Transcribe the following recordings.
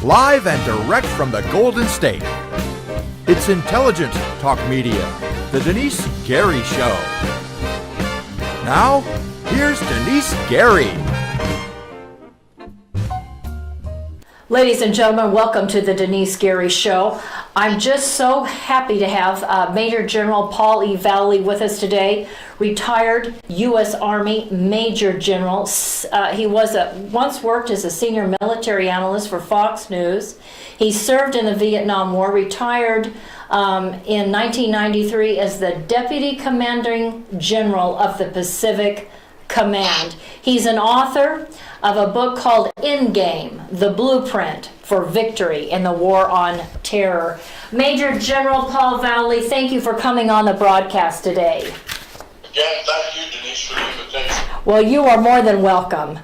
live and direct from the Golden State. It's intelligent talk media, The Denice Gary Show. Now, here's Denice Gary. Ladies and gentlemen, welcome to the Denice Gary Show. I'm just so happy to have Major General Paul E. Vallely with us today, retired U.S. Army Major General. He once worked as a senior military analyst for Fox News. He served in the Vietnam War, retired in 1993 as the Deputy Commanding General of the Pacific Command. He's an author of a book called Endgame, The Blueprint for Victory in the War on Terror. Major General Paul Vallely, thank you for coming on the broadcast today. Again, thank you, Denice, for the invitation. Well, you are more than welcome.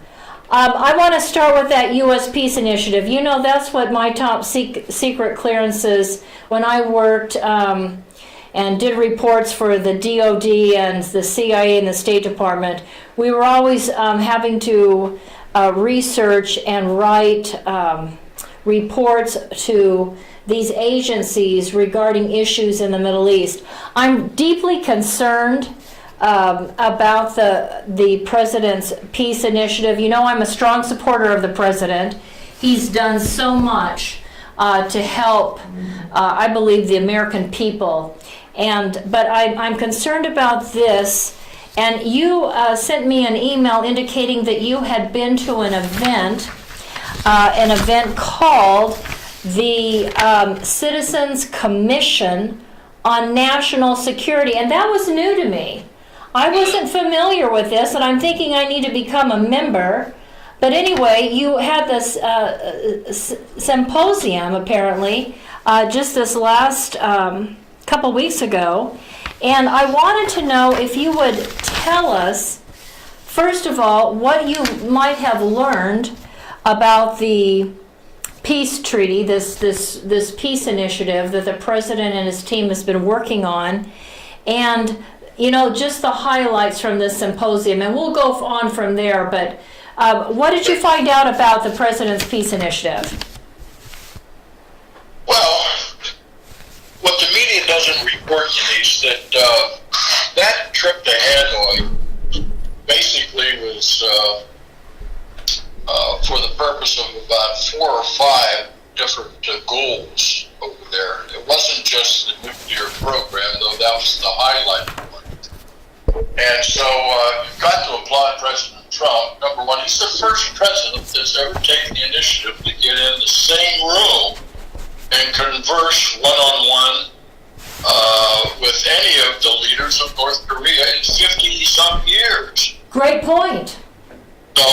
I want to start with that U.S. Peace Initiative. You know, that's what my top secret clearances when I worked and did reports for the DOD and the CIA and the State Department. We were always having to research and write reports to these agencies regarding issues in the Middle East. I'm deeply concerned about the President's Peace Initiative. You know, I'm a strong supporter of the President. He's done so much to help, I believe, the American people. But I'm concerned about this. And you sent me an email indicating that you had been to an event called the Citizens Commission on National Security, and that was new to me. I wasn't familiar with this, and I'm thinking I need to become a member. But anyway, you had this symposium, apparently, just this last couple weeks ago. And I wanted to know if you would tell us, first of all, what you might have learned about the peace treaty, this peace initiative that the President and his team has been working on, and you know, just the highlights from this symposium. And we'll go on from there, but what did you find out about the President's Peace Initiative? Well, what the media doesn't report, Denise, that trip to Hanoi basically was for the purpose of about 4 or 5 different goals over there. It wasn't just the nuclear program, though that was the highlight one. And so you've got to applaud President Trump. Number one, he's the first president that's ever taken the initiative to get in the same room and converse one-on-one with any of the leaders of North Korea in 50-some years. Great point. So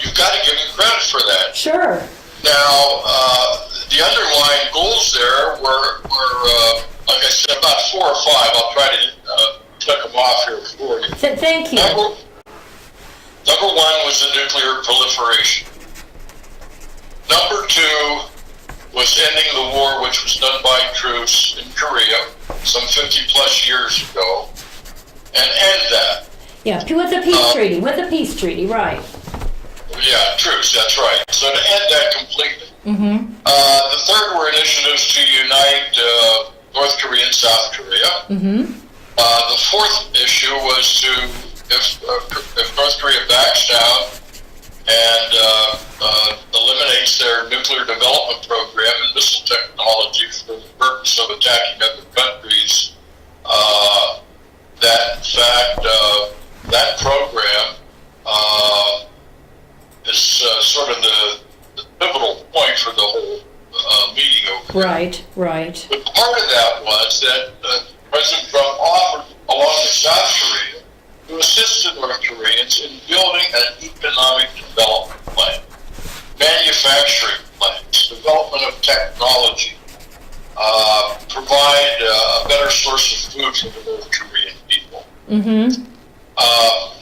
you've got to give him credit for that. Sure. Now, the underlying goals there were like I said, about 4 or 5. I'll try to check them off here for you. Thank you. Number 1 was the nuclear proliferation. Number 2 was ending the war, which was done by truce in Korea some 50-plus years ago, and end that. Yeah, with the peace treaty, right. Yeah, truce, that's right. So to end that completely. Mm-hmm. The third were initiatives to unite North Korea and South Korea. Mm-hmm. The fourth issue was if North Korea backs down and eliminates their nuclear development program and missile technology for the purpose of attacking other countries, that program is sort of the pivotal point for the whole meeting over there. Right. But part of that was that President Trump offered, along with South Korea, to assist the North Koreans in building an economic development plan, manufacturing plans, development of technology, provide a better source of food for the North Korean people. Mm-hmm.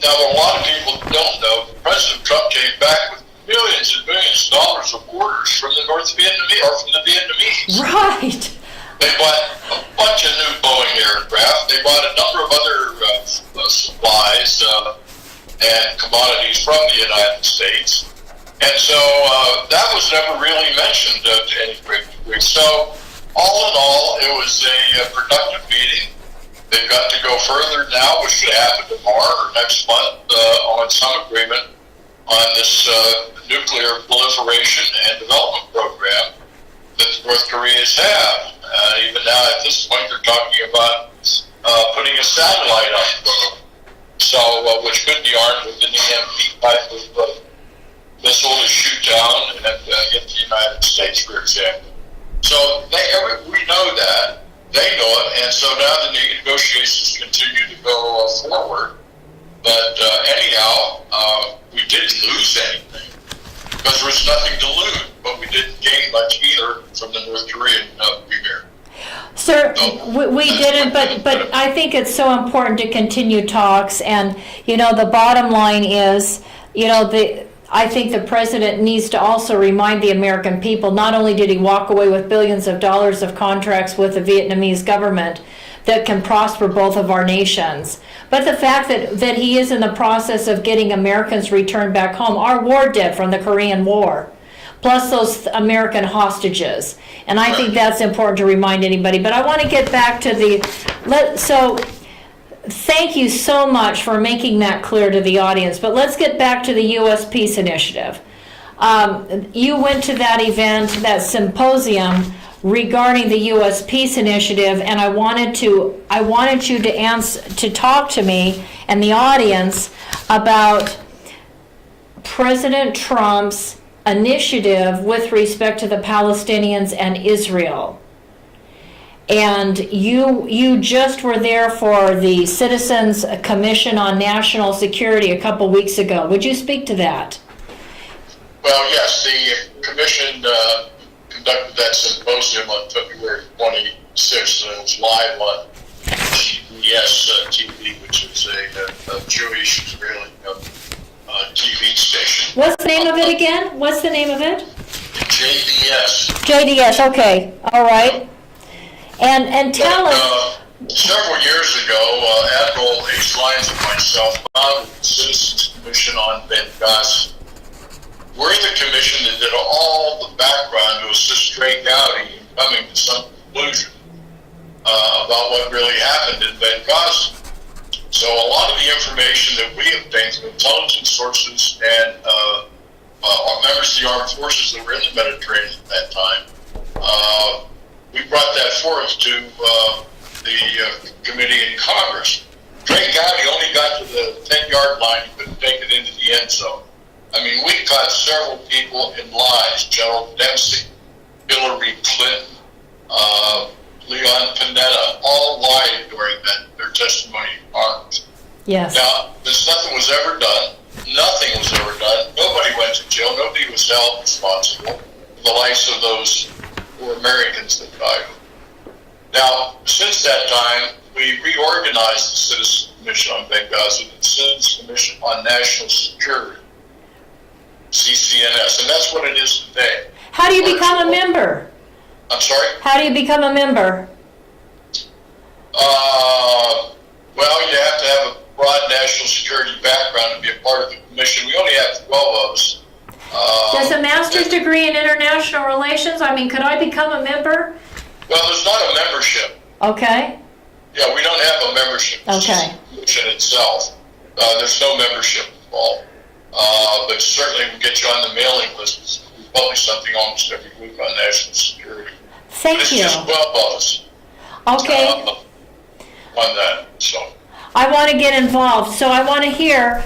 Now, what a lot of people don't know, President Trump came back with millions and millions of dollars of orders from the Vietnamese. Right. They bought a bunch of new Boeing aircraft. They bought a number of other supplies and commodities from the United States. And so that was never really mentioned to any great degree. So all in all, it was a productive meeting. They've got to go further now, which should happen tomorrow or next month, on some agreement on this nuclear proliferation and development program that North Koreans have. Even now, at this point, they're talking about putting a satellite up, so which could be armed with an EMP type of missile to shoot down and hit the United States, for example. So we know that. They know it, and so now the negotiations continue to go forward. But anyhow, we didn't lose anything because there was nothing to lose, but we didn't gain much either from the North Korean premier. Sir, we didn't, but I think it's so important to continue talks, and the bottom line is, I think the president needs to also remind the American people, not only did he walk away with billions of dollars of contracts with the Vietnamese government that can prosper both of our nations, but the fact that he is in the process of getting Americans returned back home, our war dead from the Korean War, plus those American hostages. And I think that's important to remind anybody. But I want to get back to so thank you so much for making that clear to the audience. But let's get back to the U.S. Peace Initiative. You went to that event, that symposium regarding the U.S. Peace Initiative, and I wanted you to talk to me and the audience about President Trump's initiative with respect to the Palestinians and Israel. And you just were there for the Citizens Commission on National Security a couple weeks ago. Would you speak to that? Well, yes, the commission conducted that symposium on February 26th, and it was live on CBS TV, which is a Jewish Israeli TV station. What's the name of it again? What's the name of it? JDS. JDS, okay. All right. And tell us. Several years ago, Admiral H. Lyons and myself founded the Citizens Commission on Benghazi. We're the commission that did all the background to assist Trey Gowdy in coming to some conclusion about what really happened in Benghazi. So a lot of the information that we obtained from intelligence sources and members of the armed forces that were in the Mediterranean at that time, we brought that forth to the committee in Congress. Trey Gowdy only got to the 10-yard line. He couldn't take it into the end zone. I mean, we caught several people in lies. General Dempsey, Hillary Clinton, Leon Panetta, all lied during their testimony in Congress. Yes. Now, nothing was ever done. Nothing was ever done. Nobody went to jail. Nobody was held responsible for the lives of those who were Americans that died. Now, since that time, we reorganized the Citizens Commission on Benghazi, the Citizens Commission on National Security, CCNS, and that's what it is today. How do you become a member? I'm sorry? How do you become a member? Well, you have to have a broad national security background to be a part of the commission. We only have 12 of us. There's a master's degree in international relations. I mean, could I become a member? Well, there's not a membership. Okay. Yeah, we don't have a membership. Okay. Commission itself. There's no membership involved. But certainly we get you on the mailing list. We publish something almost every week on national security. Thank you. It's just 12 of us. Okay. On that, so. I want to get involved, so I want to hear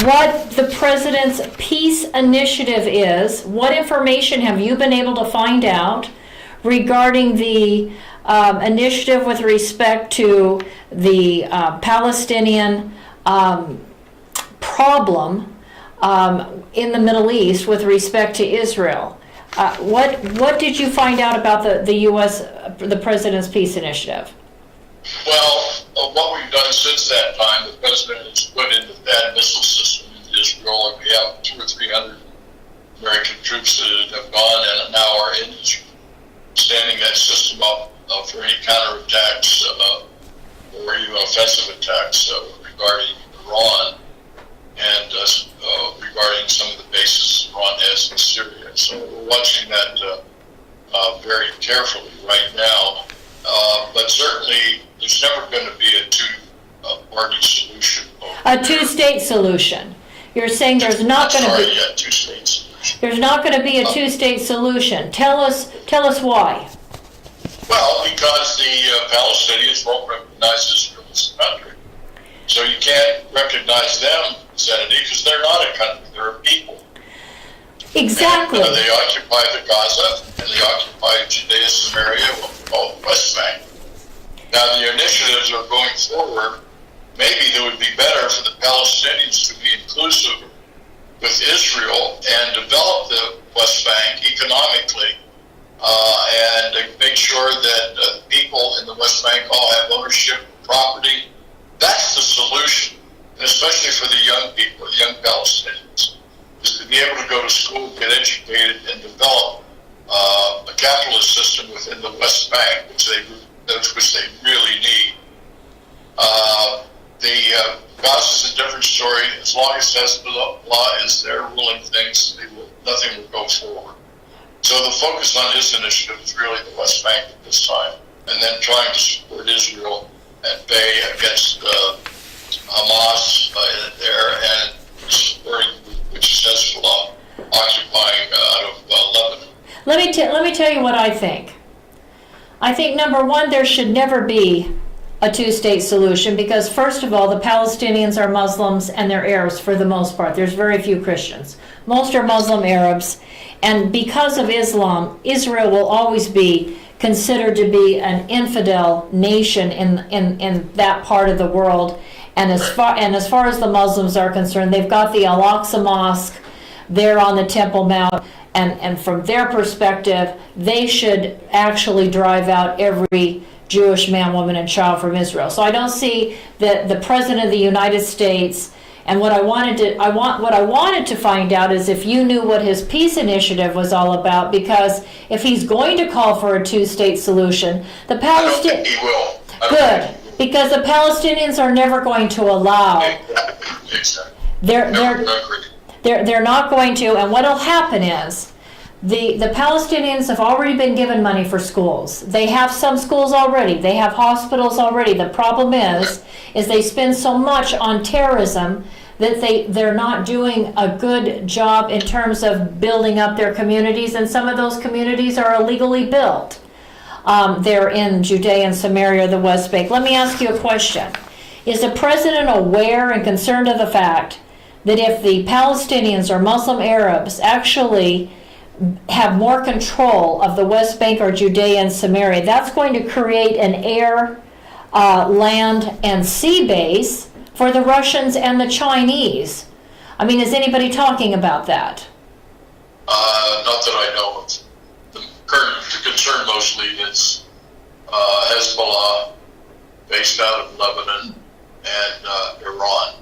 what the President's Peace Initiative is. What information have you been able to find out regarding the initiative with respect to the Palestinian problem in the Middle East with respect to Israel? What did you find out about the U.S., the President's Peace Initiative? Well, what we've done since that time, the President has put into that missile system in Israel, and we have 200 or 300 American troops that have gone and now are in Israel, standing that system up for any counterattacks or even offensive attacks regarding Iran and regarding some of the bases Iran has carefully right now. But certainly, there's never going to be a two-party solution. A two-state solution. You're saying there's not going to be. Yeah, two-state solution. There's not going to be a two-state solution. Tell us why. Well, because the Palestinians won't recognize Israel as a country. So you can't recognize them as entity because they're not a country, they're a people. Exactly. And, they occupy the Gaza, and they occupy Judea, Samaria, what we call the West Bank. Now the initiatives are going forward. Maybe it would be better for the Palestinians to be inclusive with Israel and develop the West Bank economically, and make sure that people in the West Bank all have ownership of property. That's the solution, and especially for the young people, the young Palestinians, is to be able to go to school, get educated, and develop a capitalist system within the West Bank, which they really need. The Gaza is a different story. As long as Hezbollah is there ruling things, nothing will go forward. So the focus on his initiative is really the West Bank at this time, and then trying to support Israel at bay against Hamas there, and supporting which is Hezbollah occupying out of Lebanon. Let me tell you what I think. I think, number one, there should never be a two-state solution because, first of all, the Palestinians are Muslims and they're Arabs for the most part. There's very few Christians. Most are Muslim Arabs, and because of Islam, Israel will always be considered to be an infidel nation in that part of the world. And as far as the Muslims are concerned, they've got the Al-Aqsa Mosque there on the Temple Mount, and from their perspective, they should actually drive out every Jewish man, woman, and child from Israel. So I don't see that the President of the United States. And what I wanted to find out is if you knew what his peace initiative was all about, because if he's going to call for a two-state solution, the Palestinians. I don't think he will. Good, because the Palestinians are never going to allow. Exactly. They're not going to, and what'll happen is the Palestinians have already been given money for schools. They have some schools already. They have hospitals already. The problem is they spend so much on terrorism that they're not doing a good job in terms of building up their communities, and some of those communities are illegally built. They're in Judea and Samaria, the West Bank. Let me ask you a question. Is the president aware and concerned of the fact that if the Palestinians or Muslim Arabs actually have more control of the West Bank or Judea and Samaria, that's going to create an air, land, and sea base for the Russians and the Chinese? I mean, is anybody talking about that? Not that I know of. The concern mostly is Hezbollah, based out of Lebanon, and Iran.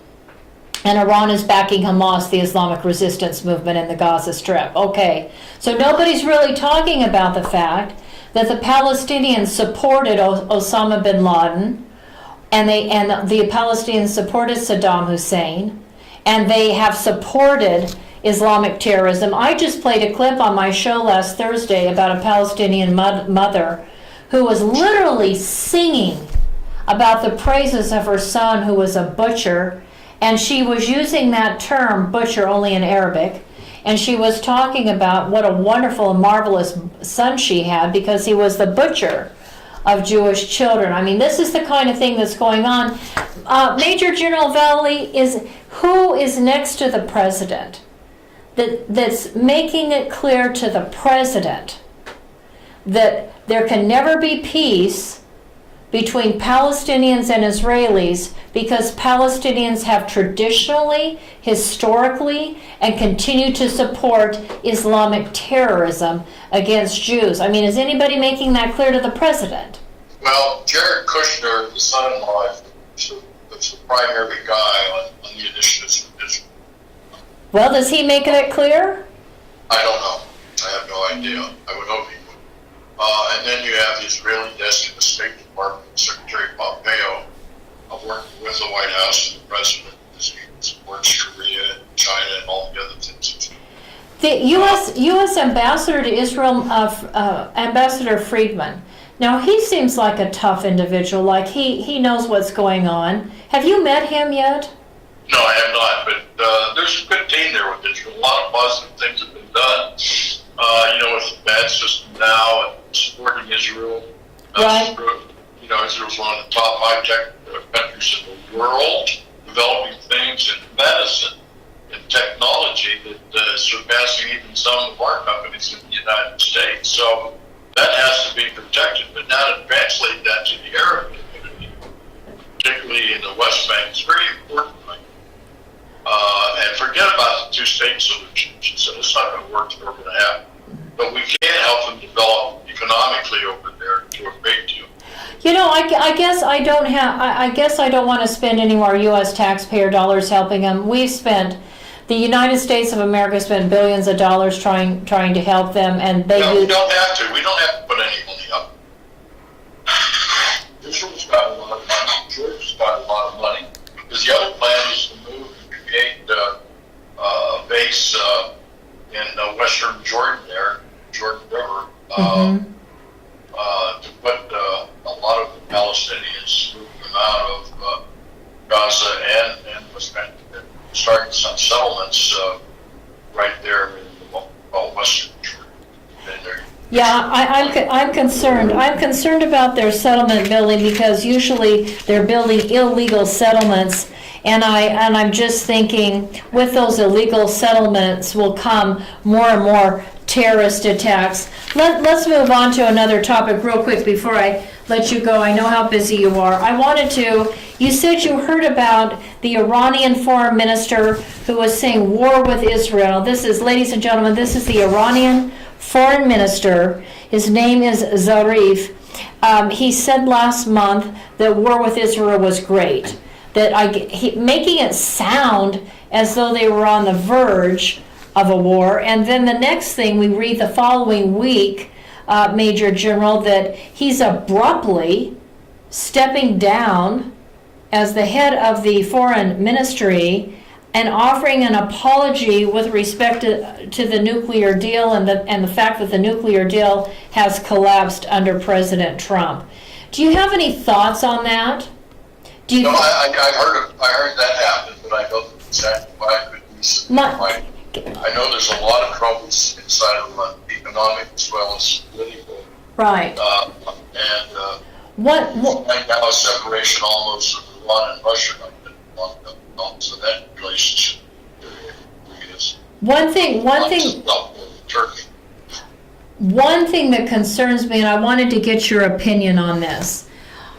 And Iran is backing Hamas, the Islamic resistance movement in the Gaza Strip. Okay, so nobody's really talking about the fact that the Palestinians supported Osama bin Laden, and the Palestinians supported Saddam Hussein, and they have supported Islamic terrorism. I just played a clip on my show last Thursday about a Palestinian mother who was literally singing about the praises of her son, who was a butcher. And she was using that term, butcher, only in Arabic. And she was talking about what a wonderful and marvelous son she had because he was the butcher of Jewish children. I mean, this is the kind of thing that's going on. Major General Vallely, who is next to the president that's making it clear to the president that there can never be peace between Palestinians and Israelis because Palestinians have traditionally, historically, and continue to support Islamic terrorism against Jews? I mean, is anybody making that clear to the president? Well, Jared Kushner, the son-in-law, is the primary guy on the initiatives of Israel. Well, does he make it clear? I don't know. I have no idea. I would hope he would. And then you have the Israeli desk in the State Department, Secretary Pompeo, working with the White House and the President as he supports Korea, China, and all the other things. The U.S. ambassador to Israel, Ambassador Friedman. Now he seems like a tough individual. Like he knows what's going on. Have you met him yet? No, I have not. But there's a good team there with Israel. A lot of positive things have been done. With the bad system now and supporting Israel. Right. Israel's one of the top high-tech countries in the world, developing things in medicine and technology that is surpassing even some of our companies in the United States. So that has to be protected. But now to translate that to the Arab community, particularly in the West Bank, is very important. And forget about the two-state solution. She said it's not going to work. It's never going to happen. But we can help them develop economically over there to a great deal. I guess I don't have. I guess I don't want to spend any more U.S. taxpayer dollars helping them. The United States of America spent billions of dollars trying to help them, and they. No, we don't have to. We don't have to put any money up. Israel's got a lot of money. Georgia's got a lot of money. Because the other plan is to move and create a base in western Jordan there, Jordan River, to put a lot of the Palestinians, move them out of Gaza and West Bank, starting some settlements right there in western Jordan. Yeah, I'm concerned. I'm concerned about their settlement building because usually they're building illegal settlements, and I'm just thinking with those illegal settlements will come more and more terrorist attacks. Let's move on to another topic real quick before I let you go. I know how busy you are. You said you heard about the Iranian foreign minister who was saying war with Israel. This is, ladies and gentlemen, this is the Iranian foreign minister. His name is Zarif. He said last month that war with Israel was great. Making it sound as though they were on the verge of a war. And then the next thing we read the following week, Major General, that he's abruptly stepping down as the head of the foreign ministry and offering an apology with respect to the nuclear deal and the fact that the nuclear deal has collapsed under President Trump. Do you have any thoughts on that? I heard that happen, but I don't know exactly why I couldn't be supported. I know there's a lot of troubles inside of economic as well as political. Right. What right now a separation almost of Iran and Russia. So that relationship is one thing that concerns me, and I wanted to get your opinion on this.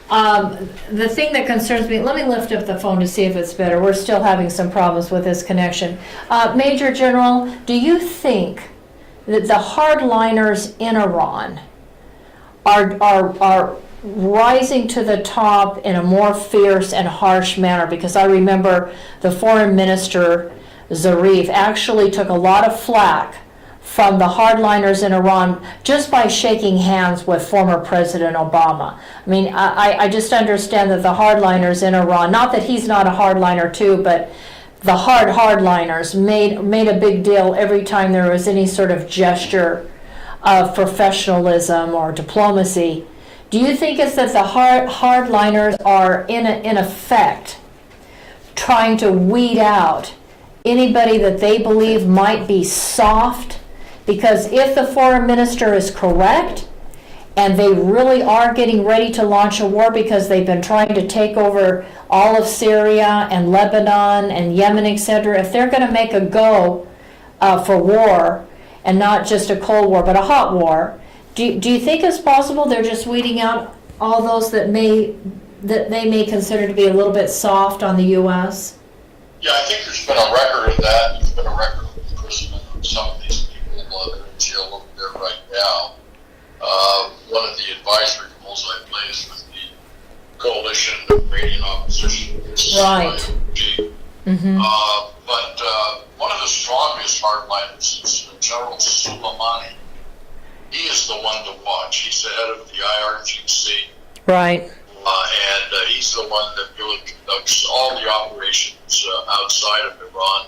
The thing that concerns me, let me lift up the phone to see if it's better. We're still having some problems with this connection. Major General, do you think that the hardliners in Iran are rising to the top in a more fierce and harsh manner? Because I remember the foreign minister, Zarif, actually took a lot of flack from the hardliners in Iran just by shaking hands with former President Obama. I mean, I just understand that the hardliners in Iran, not that he's not a hardliner too, but the hardliners made a big deal every time there was any sort of gesture of professionalism or diplomacy. Do you think it's that the hardliners are in effect trying to weed out anybody that they believe might be soft? Because if the foreign minister is correct, and they really are getting ready to launch a war because they've been trying to take over all of Syria and Lebanon and Yemen, etc., if they're going to make a go for war, and not just a cold war, but a hot war, do you think it's possible they're just weeding out all those that they may consider to be a little bit soft on the U.S.? Yeah, I think there's been a record of that. There's been a record of imprisonment of some of these people that are in jail over there right now. One of the advisory roles I play is with the Coalition of Iranian Opposition. Right. Mm-hmm. But one of the strongest hardliners is General Soleimani. He is the one to watch. He's the head of the IRGC. Right. And he's the one that really conducts all the operations outside of Iran,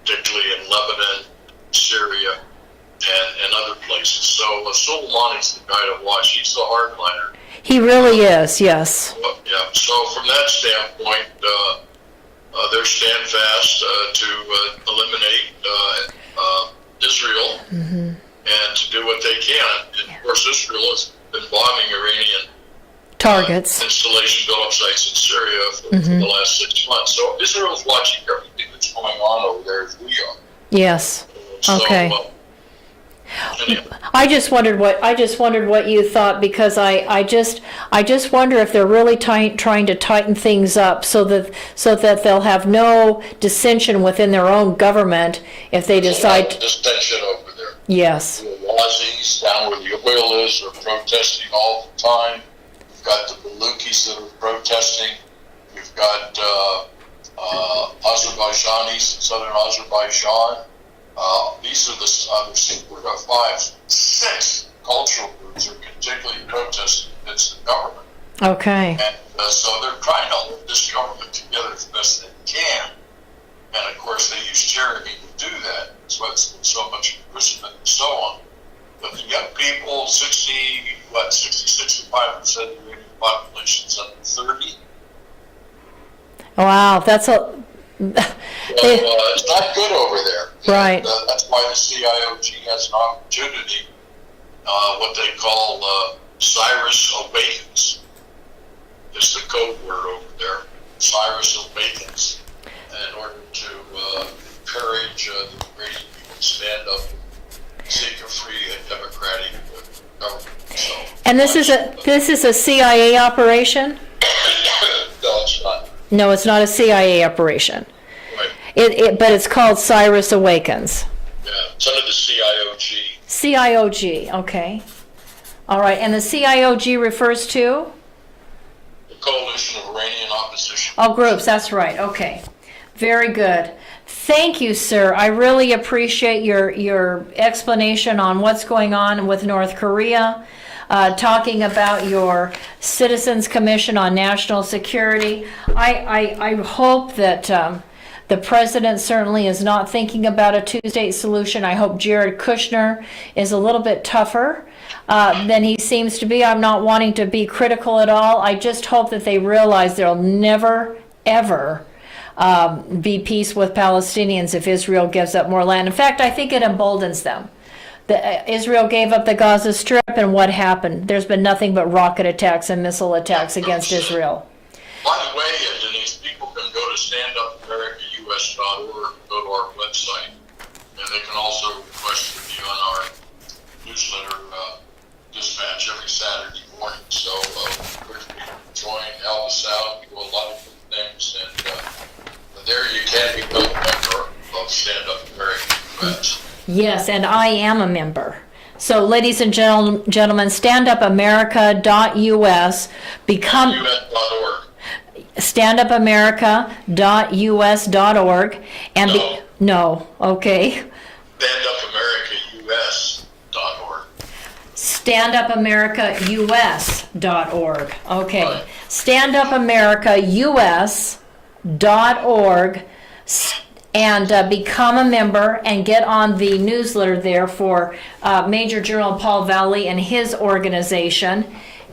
particularly in Lebanon, Syria and other places. So Soleimani's the guy to watch. He's the hardliner. He really is, yes. Yeah. So from that standpoint, they're standfast to eliminate Israel and to do what they can. And of course, Israel has been bombing Iranian Targets. installation build-up sites in Syria for the last 6 months. So Israel's watching everything that's going on over there as we are. Yes. So, Okay. Anyhow. I just wondered what you thought, because I just wonder if they're really trying to tighten things up so that they'll have no dissension within their own government if they decide. Dissension over there. Yes. The Wazis down where the oil is are protesting all the time. You've got the Balukis that are protesting. You've got Azerbaijanis in southern Azerbaijan. These are the 5, 6 cultural groups are particularly protesting against the government. Okay. And so they're trying to hold this government together as best they can. And of course, they use tyranny to do that. That's why there's been so much imprisonment and so on. But the young people, 65% of the Iranian population is under 30. Wow, that's a. It's not good over there. Right. And, that's why the CIOG has an opportunity, what they call Cyrus Awakens. It's the code word over there. Cyrus Awakens. In order to encourage the Iranian people to stand up and seek a free and democratic government. So, And this is a CIA operation? No, it's not. No, it's not a CIA operation. Right. But it's called Cyrus Awakens. Yeah, it's under the CIOG. CIOG, okay. All right, and the CIOG refers to? The Coalition of Iranian Opposition. Oh, groups, that's right, okay. Very good. Thank you, sir. I really appreciate your explanation on what's going on with North Korea, talking about your Citizens Commission on National Security. I hope that the president certainly is not thinking about a two-state solution. I hope Jared Kushner is a little bit tougher than he seems to be. I'm not wanting to be critical at all. I just hope that they realize there'll never, ever be peace with Palestinians if Israel gives up more land. In fact, I think it emboldens them. Israel gave up the Gaza Strip, and what happened? There's been nothing but rocket attacks and missile attacks against Israel. By the way, Denise, people can go to standupamericaus.org, go to our website, and they can also request to be on our newsletter dispatch every Saturday morning. So encourage people to join, help us out. We do a lot of good things, and there you can become a member of Stand Up America US. Yes, and I am a member. So, ladies and gentlemen, standupamerica.us, become US.org. standupamerica.us.org, and no, okay. StandUpAmericaUS.org. standupamericaus.org. Okay. Right. standupamericaus.org, and become a member and get on the newsletter there for Major General Paul Vallely and his organization,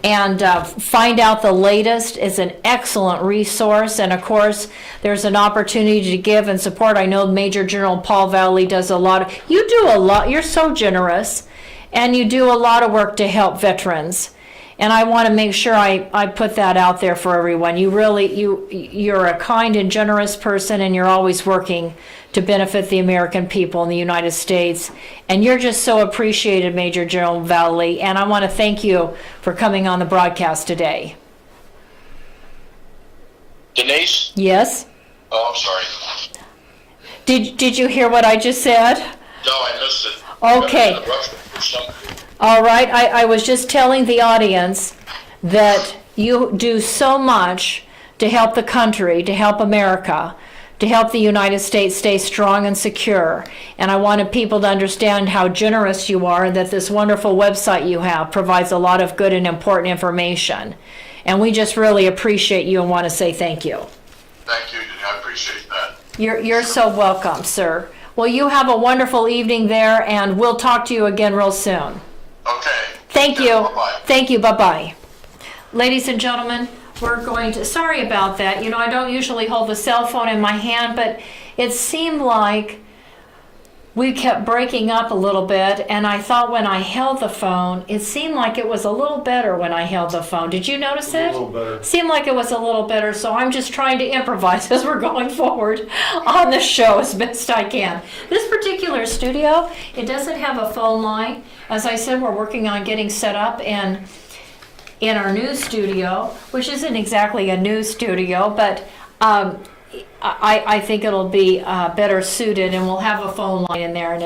and find out the latest. It's an excellent resource, and of course there's an opportunity to give and support. I know Major General Paul Vallely does a lot. You do a lot. You're so generous, and you do a lot of work to help veterans. And I want to make sure I put that out there for everyone. You're a kind and generous person, and you're always working to benefit the American people in the United States. And you're just so appreciated, Major General Vallely. And I want to thank you for coming on the broadcast today. Denise? Yes? Oh, I'm sorry. Did you hear what I just said? No, I missed it. Okay. For something. All right, I was just telling the audience that you do so much to help the country, to help America, to help the United States stay strong and secure. And I wanted people to understand how generous you are, and that this wonderful website you have provides a lot of good and important information. And we just really appreciate you and want to say thank you. Thank you, I appreciate that. You're so welcome, sir. Well, you have a wonderful evening there, and we'll talk to you again real soon. Okay. Thank you. Bye-bye. Thank you. Bye-bye. Ladies and gentlemen, we're going to, sorry about that. You know, I don't usually hold the cell phone in my hand, but it seemed like we kept breaking up a little bit, and I thought when I held the phone, it seemed like it was a little better when I held the phone. Did you notice it? A little better. Seemed like it was a little better, so I'm just trying to improvise as we're going forward on the show as best I can. This particular studio, it doesn't have a phone line. As I said, we're working on getting set up in our new studio, which isn't exactly a new studio, but I think it'll be better suited, and we'll have a phone line in there,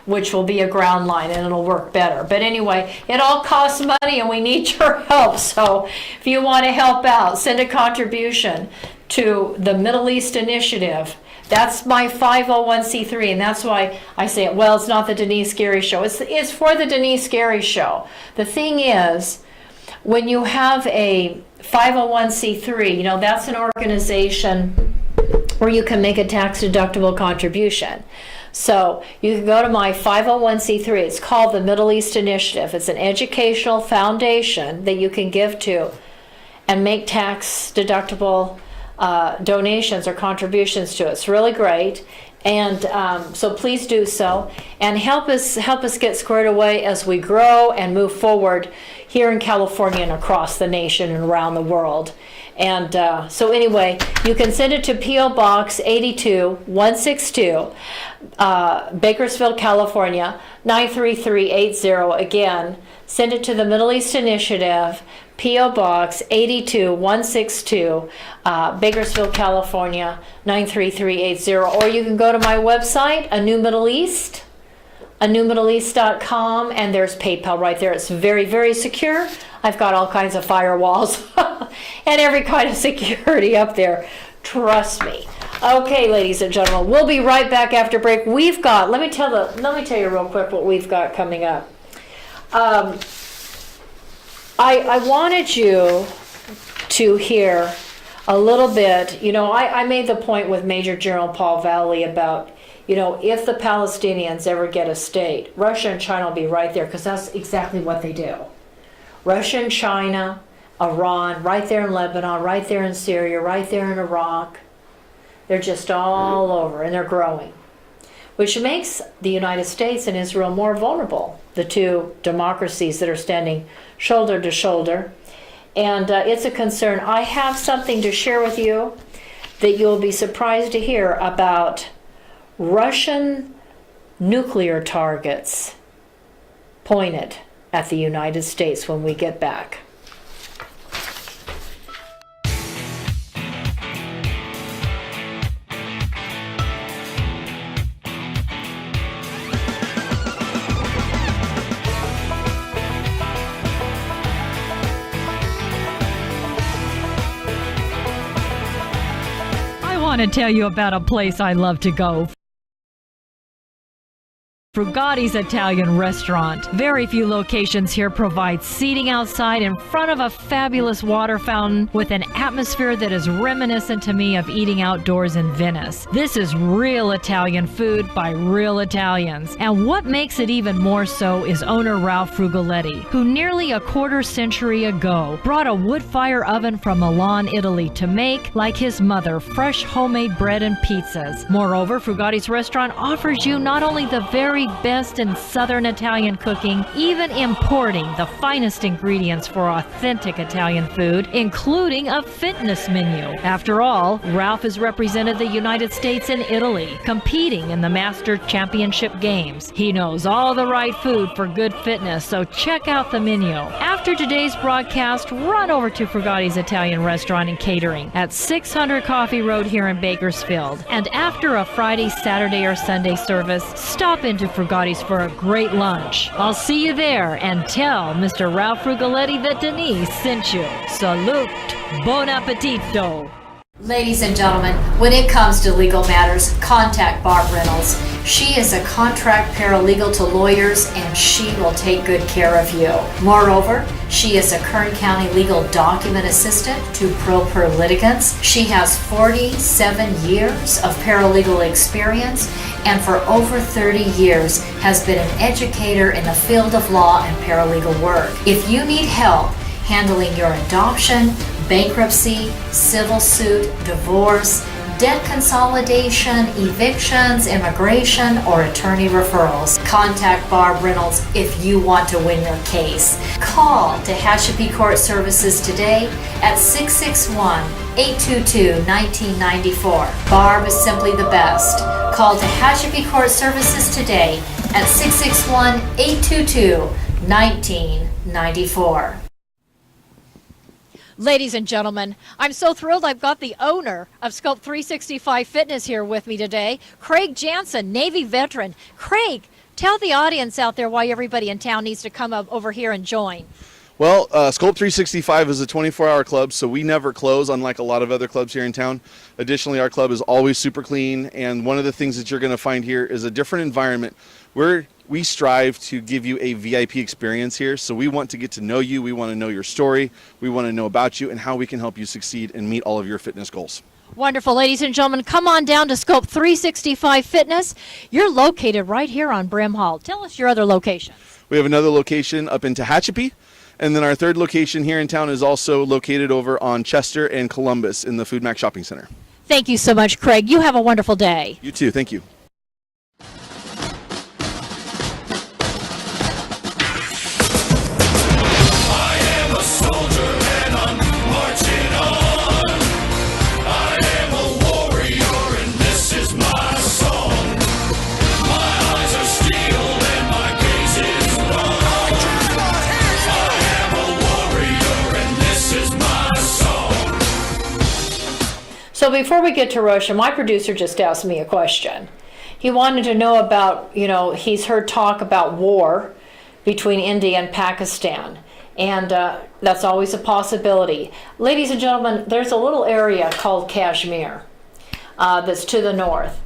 which will be a ground line, and it'll work better. But anyway, it all costs money, and we need your help. So if you want to help out, send a contribution to the Middle East Initiative. That's my 501c3, and that's why I say it. Well, it's not the Denice Gary Show. It's for the Denice Gary Show. The thing is, when you have a 501c3, you know, that's an organization where you can make a tax-deductible contribution. So you can go to my 501c3. It's called the Middle East Initiative. It's an educational foundation that you can give to and make tax-deductible donations or contributions to. It's really great. And so please do so, and help us get squared away as we grow and move forward here in California and across the nation and around the world. And so anyway, you can send it to P.O. Box 82162, Bakersfield, California 93380. Again, send it to the Middle East Initiative, P.O. Box 82162, Bakersfield, California 93380. Or you can go to my website, anewmiddleeast.com, and there's PayPal right there. It's very, very secure. I've got all kinds of firewalls and every kind of security up there. Trust me. Okay, ladies and gentlemen, we'll be right back after break. We've got, let me tell you real quick what we've got coming up. I wanted you to hear a little bit, you know, I made the point with Major General Paul Vallely about, you know, if the Palestinians ever get a state, Russia and China will be right there, because that's exactly what they do. Russia and China, Iran, right there in Lebanon, right there in Syria, right there in Iraq. They're just all over, and they're growing, which makes the United States and Israel more vulnerable, the two democracies that are standing shoulder to shoulder. And it's a concern. I have something to share with you that you'll be surprised to hear about Russian nuclear targets pointed at the United States when we get back. I want to tell you about a place I love to go. Frugatti's Italian Restaurant. Very few locations here provide seating outside in front of a fabulous water fountain with an atmosphere that is reminiscent to me of eating outdoors in Venice. This is real Italian food by real Italians. And what makes it even more so is owner Ralph Frugoletti, who nearly a quarter century ago brought a wood fire oven from Milan, Italy to make, like his mother, fresh homemade bread and pizzas. Moreover, Frugatti's Restaurant offers you not only the very best in Southern Italian cooking, even importing the finest ingredients for authentic Italian food, including a fitness menu. After all, Ralph has represented the United States and Italy, competing in the Master Championship Games. He knows all the right food for good fitness, so check out the menu. After today's broadcast, run over to Frugatti's Italian Restaurant and Catering at 600 Coffee Road here in Bakersfield. And after a Friday, Saturday, or Sunday service, stop into Frugatti's for a great lunch. I'll see you there, and tell Mr. Ralph Frugoletti that Denice sent you. Salute. Buon appetito. Ladies and gentlemen, when it comes to legal matters, contact Barb Reynolds. She is a contract paralegal to lawyers, and she will take good care of you. Moreover, she is a Kern County legal document assistant to pro per litigants. She has 47 years of paralegal experience, and for over 30 years has been an educator in the field of law and paralegal work. If you need help handling your adoption, bankruptcy, civil suit, divorce, debt consolidation, evictions, immigration, or attorney referrals, contact Barb Reynolds if you want to win your case. Call Tehachapi Court Services today at 661-822-1994. Barb is simply the best. Call Tehachapi Court Services today at 661-822-1994. Ladies and gentlemen, I'm so thrilled I've got the owner of Scope 365 Fitness here with me today, Craig Jansen, Navy veteran. Craig, tell the audience out there why everybody in town needs to come up over here and join. Well, Scope 365 is a 24-hour club, so we never close, unlike a lot of other clubs here in town. Additionally, our club is always super clean, and one of the things that you're going to find here is a different environment where we strive to give you a VIP experience here. So we want to get to know you. We want to know your story. We want to know about you and how we can help you succeed and meet all of your fitness goals. Wonderful. Ladies and gentlemen, come on down to Scope 365 Fitness. You're located right here on Brim Hall. Tell us your other locations. We have another location up in Tehachapi, and then our third location here in town is also located over on Chester and Columbus in the Food Mac Shopping Center. Thank you so much, Craig. You have a wonderful day. You too. Thank you. So before we get to Russia, my producer just asked me a question. He wanted to know about, he's heard talk about war between India and Pakistan. And that's always a possibility. Ladies and gentlemen, there's a little area called Kashmir that's to the north.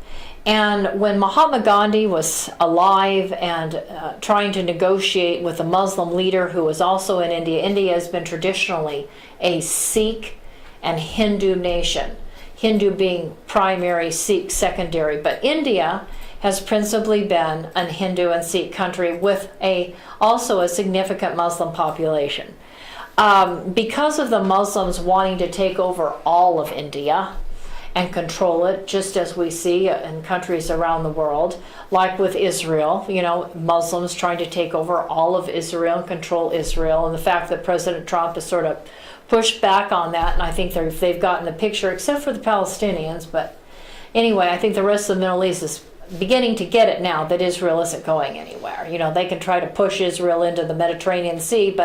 And when Mahatma Gandhi was alive and trying to negotiate with a Muslim leader who was also in India, India has been traditionally a Sikh and Hindu nation. Hindu being primary, Sikh secondary. But India has principally been a Hindu and Sikh country with also a significant Muslim population. Because of the Muslims wanting to take over all of India and control it, just as we see in countries around the world, like with Israel, Muslims trying to take over all of Israel and control Israel, and the fact that President Trump has sort of pushed back on that, and I think they've gotten the picture, except for the Palestinians. But anyway, I think the rest of the Middle East is beginning to get it now that Israel isn't going anywhere. They can try to push Israel into the Mediterranean Sea,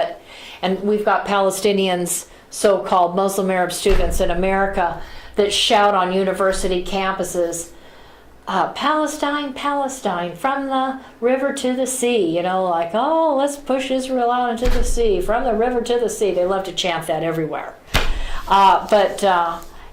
and we've got Palestinians, so-called Muslim Arab students in America, that shout on university campuses, Palestine, Palestine, from the river to the sea, like, oh, let's push Israel out into the sea, from the river to the sea. They love to chant that everywhere.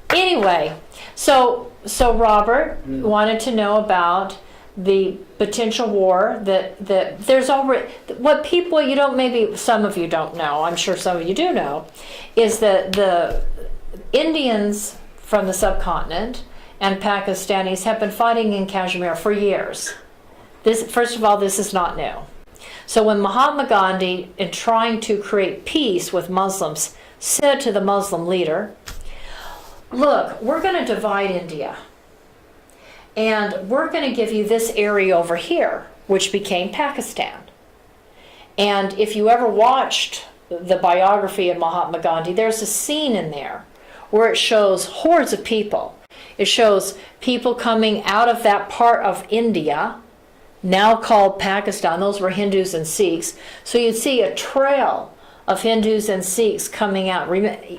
Anyway, so Robert wanted to know about the potential war that there's already, what people, maybe some of you don't know, I'm sure some of you do know, is that the Indians from the subcontinent and Pakistanis have been fighting in Kashmir for years. First of all, this is not new. So when Mahatma Gandhi, in trying to create peace with Muslims, said to the Muslim leader, look, we're going to divide India, and we're going to give you this area over here, which became Pakistan. And if you ever watched the biography of Mahatma Gandhi, there's a scene in there where it shows hordes of people. It shows people coming out of that part of India, now called Pakistan. Those were Hindus and Sikhs. So you'd see a trail of Hindus and Sikhs coming out.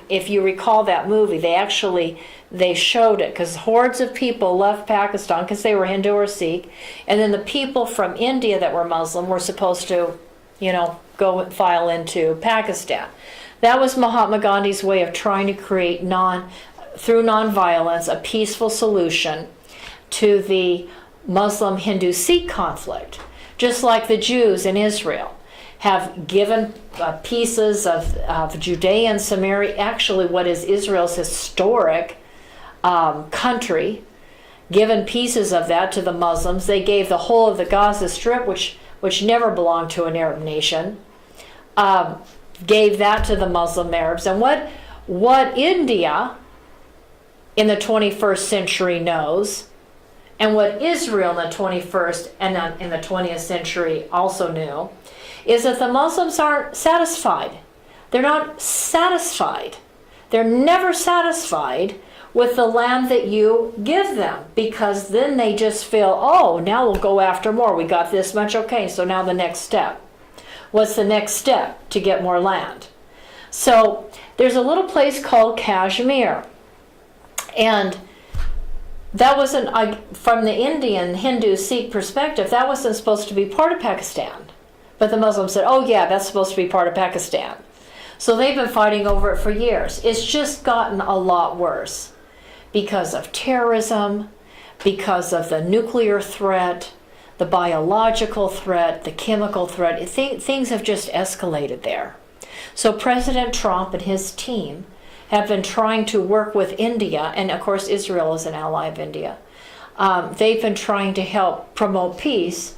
If you recall that movie, they showed it, because hordes of people left Pakistan because they were Hindu or Sikh, and then the people from India that were Muslim were supposed to, go and file into Pakistan. That was Mahatma Gandhi's way of trying to create through nonviolence, a peaceful solution to the Muslim-Hindu-Sikh conflict, just like the Jews in Israel have given pieces of Judea and Samaria, actually what is Israel's historic country, given pieces of that to the Muslims. They gave the whole of the Gaza Strip, which never belonged to an Arab nation, gave that to the Muslim Arabs. And what India in the 21st century knows, and what Israel in the 21st and in the 20th century also knew, is that the Muslims aren't satisfied. They're not satisfied. They're never satisfied with the land that you give them, because then they just feel, oh, now we'll go after more. We got this much, okay, so now the next step. What's the next step? To get more land. So there's a little place called Kashmir. And that wasn't, from the Indian, Hindu, Sikh perspective, that wasn't supposed to be part of Pakistan. But the Muslims said, oh yeah, that's supposed to be part of Pakistan. So they've been fighting over it for years. It's just gotten a lot worse because of terrorism, because of the nuclear threat, the biological threat, the chemical threat. Things have just escalated there. So President Trump and his team have been trying to work with India, and of course Israel is an ally of India. They've been trying to help promote peace.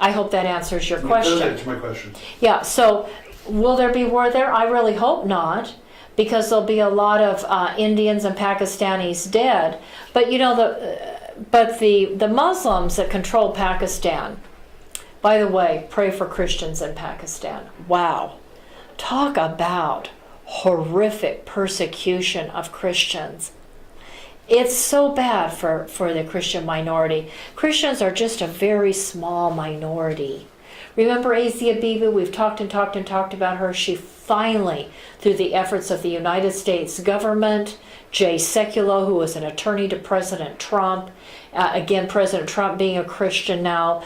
I hope that answers your question. That's my question. Yeah, so will there be war there? I really hope not, because there'll be a lot of Indians and Pakistanis dead. But you know, the Muslims that control Pakistan, by the way, pray for Christians in Pakistan. Wow. Talk about horrific persecution of Christians. It's so bad for the Christian minority. Christians are just a very small minority. Remember Asia Bibi? We've talked about her. She finally, through the efforts of the United States government, Jay Sekulow, who was an attorney to President Trump, again, President Trump being a Christian now,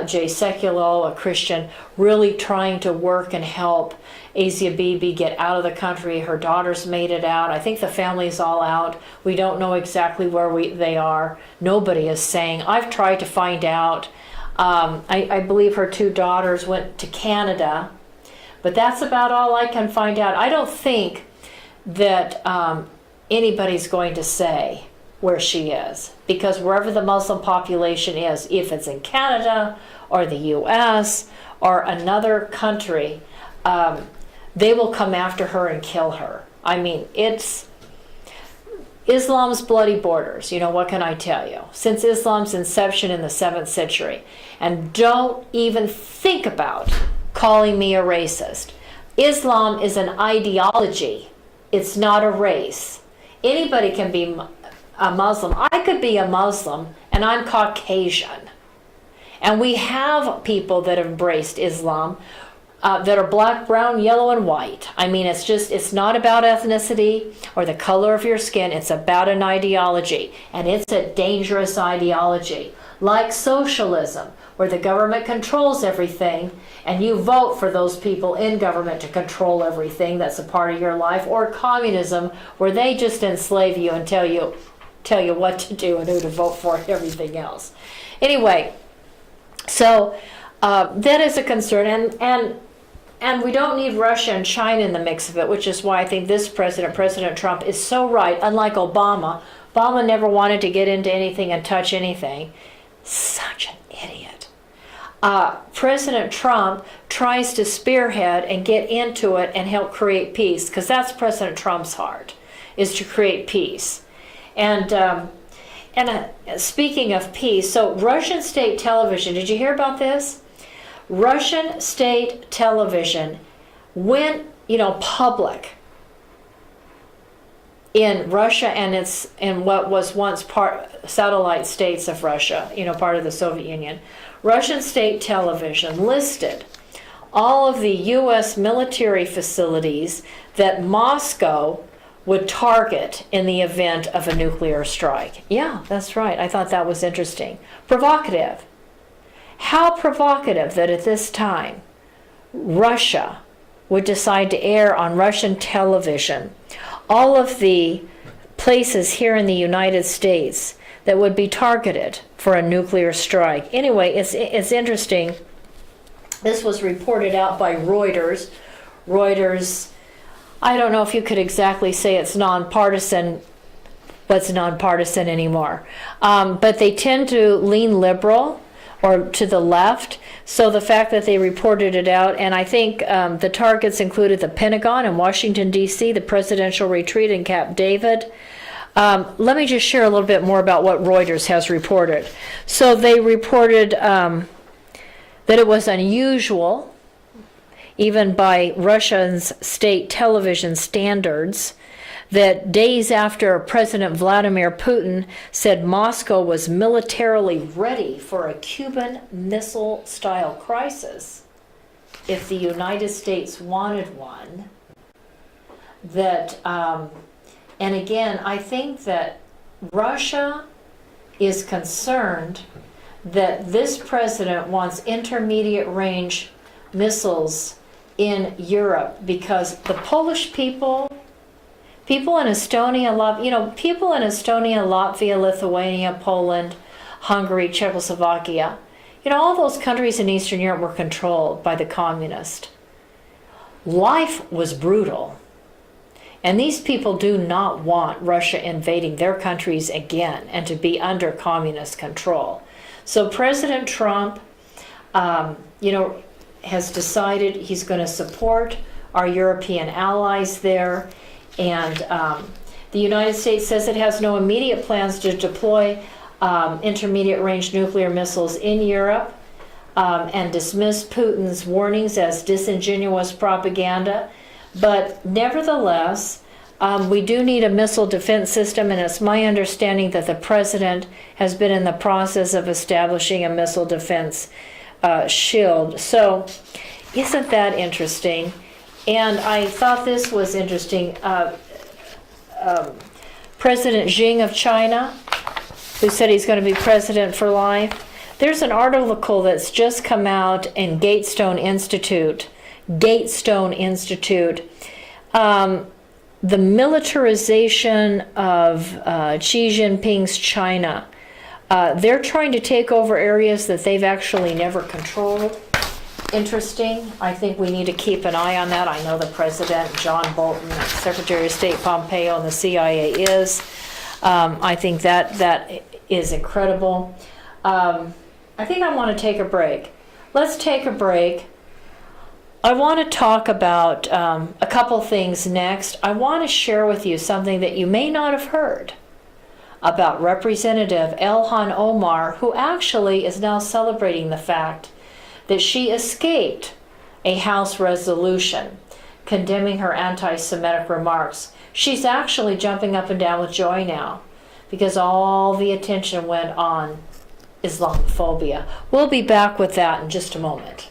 Jay Sekulow, a Christian, really trying to work and help Asia Bibi get out of the country. Her daughters made it out. I think the family's all out. We don't know exactly where they are. Nobody is saying. I've tried to find out. I believe her two daughters went to Canada, but that's about all I can find out. I don't think that anybody's going to say where she is, because wherever the Muslim population is, if it's in Canada or the U.S. or another country, they will come after her and kill her. I mean, it's Islam's bloody borders. You know, what can I tell you? Since Islam's inception in the 7th century. And don't even think about calling me a racist. Islam is an ideology. It's not a race. Anybody can be a Muslim. I could be a Muslim and I'm Caucasian. And we have people that have embraced Islam that are black, brown, yellow, and white. I mean, it's not about ethnicity or the color of your skin. It's about an ideology. And it's a dangerous ideology. Like socialism, where the government controls everything and you vote for those people in government to control everything that's a part of your life, or communism, where they just enslave you and tell you what to do and who to vote for and everything else. Anyway, so that is a concern, and we don't need Russia and China in the mix of it, which is why I think this President Trump, is so right. Unlike Obama never wanted to get into anything and touch anything. Such an idiot. President Trump tries to spearhead and get into it and help create peace, because that's President Trump's heart, is to create peace. And speaking of peace, so Russian state television, did you hear about this? Russian state television went, public in Russia and in what was once satellite states of Russia, part of the Soviet Union. Russian state television listed all of the U.S. military facilities that Moscow would target in the event of a nuclear strike. Yeah, that's right. I thought that was interesting. Provocative. How provocative that at this time Russia would decide to air on Russian television all of the places here in the United States that would be targeted for a nuclear strike. Anyway, it's interesting. This was reported out by Reuters. Reuters, I don't know if you could exactly say it's nonpartisan. What's nonpartisan anymore? But they tend to lean liberal or to the left. So the fact that they reported it out, and I think the targets included the Pentagon in Washington, D.C., the presidential retreat in Camp David. Let me just share a little bit more about what Reuters has reported. So they reported that it was unusual, even by Russia's state television standards, that days after President Vladimir Putin said Moscow was militarily ready for a Cuban Missile-style crisis if the United States wanted one, that, and again, I think that Russia is concerned that this president wants intermediate range missiles in Europe because the Polish people in Estonia, people in Estonia, Latvia, Lithuania, Poland, Hungary, Czechoslovakia, all those countries in Eastern Europe were controlled by the communists. Life was brutal. And these people do not want Russia invading their countries again and to be under communist control. So President Trump, has decided he's going to support our European allies there. And the United States says it has no immediate plans to deploy intermediate range nuclear missiles in Europe and dismissed Putin's warnings as disingenuous propaganda. But nevertheless, we do need a missile defense system, and it's my understanding that the president has been in the process of establishing a missile defense shield. So isn't that interesting? And I thought this was interesting. President Xi of China, who said he's going to be president for life, there's an article that's just come out in Gatestone Institute, the militarization of Xi Jinping's China. They're trying to take over areas that they've actually never controlled. Interesting. I think we need to keep an eye on that. I know the President, John Bolton, Secretary of State Pompeo, and the CIA is. I think that is incredible. I think I want to take a break. Let's take a break. I want to talk about a couple things next. I want to share with you something that you may not have heard about Representative Elhan Omar, who actually is now celebrating the fact that she escaped a House resolution condemning her anti-Semitic remarks. She's actually jumping up and down with joy now because all the attention went on Islamophobia. We'll be back with that in just a moment.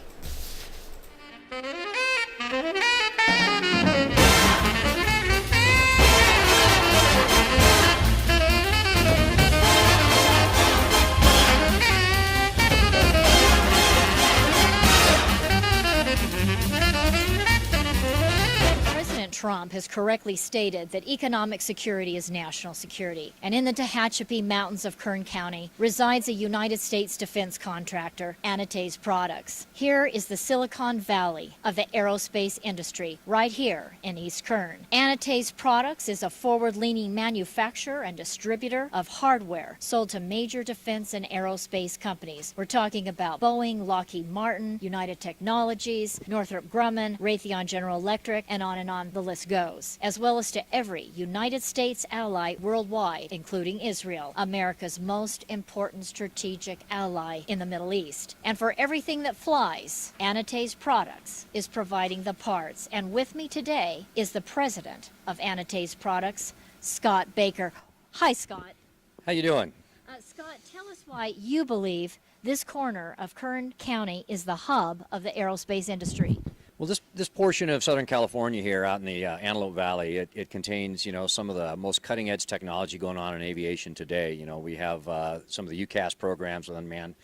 Trump has correctly stated that economic security is national security. And in the Tehachapi Mountains of Kern County resides a United States defense contractor, Antays Products. Here is the Silicon Valley of the aerospace industry, right here in East Kern. Antays Products is a forward-leaning manufacturer and distributor of hardware sold to major defense and aerospace companies. We're talking about Boeing, Lockheed Martin, United Technologies, Northrop Grumman, Raytheon General Electric, and on the list goes, as well as to every United States ally worldwide, including Israel, America's most important strategic ally in the Middle East. And for everything that flies, Antays Products is providing the parts. And with me today is the president of Antays Products, Scott Baker. Hi, Scott. How you doing? Scott, tell us why you believe this corner of Kern County is the hub of the aerospace industry. Well, this portion of Southern California here out in the Antelope Valley, it contains, some of the most cutting-edge technology going on in aviation today. We have some of the UCAS programs with unmanned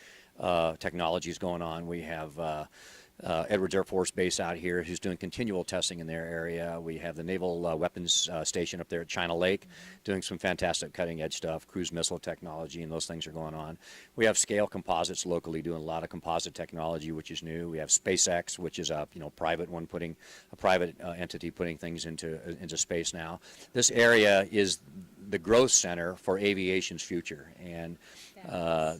technologies going on. We have, Edwards Air Force Base out here, who's doing continual testing in their area. We have the Naval Weapons Station up there at China Lake, doing some fantastic cutting-edge stuff, cruise missile technology, and those things are going on. We have Scale Composites locally doing a lot of composite technology, which is new. We have SpaceX, which is a private one, putting a private entity putting things into space now. This area is the growth center for aviation's future, and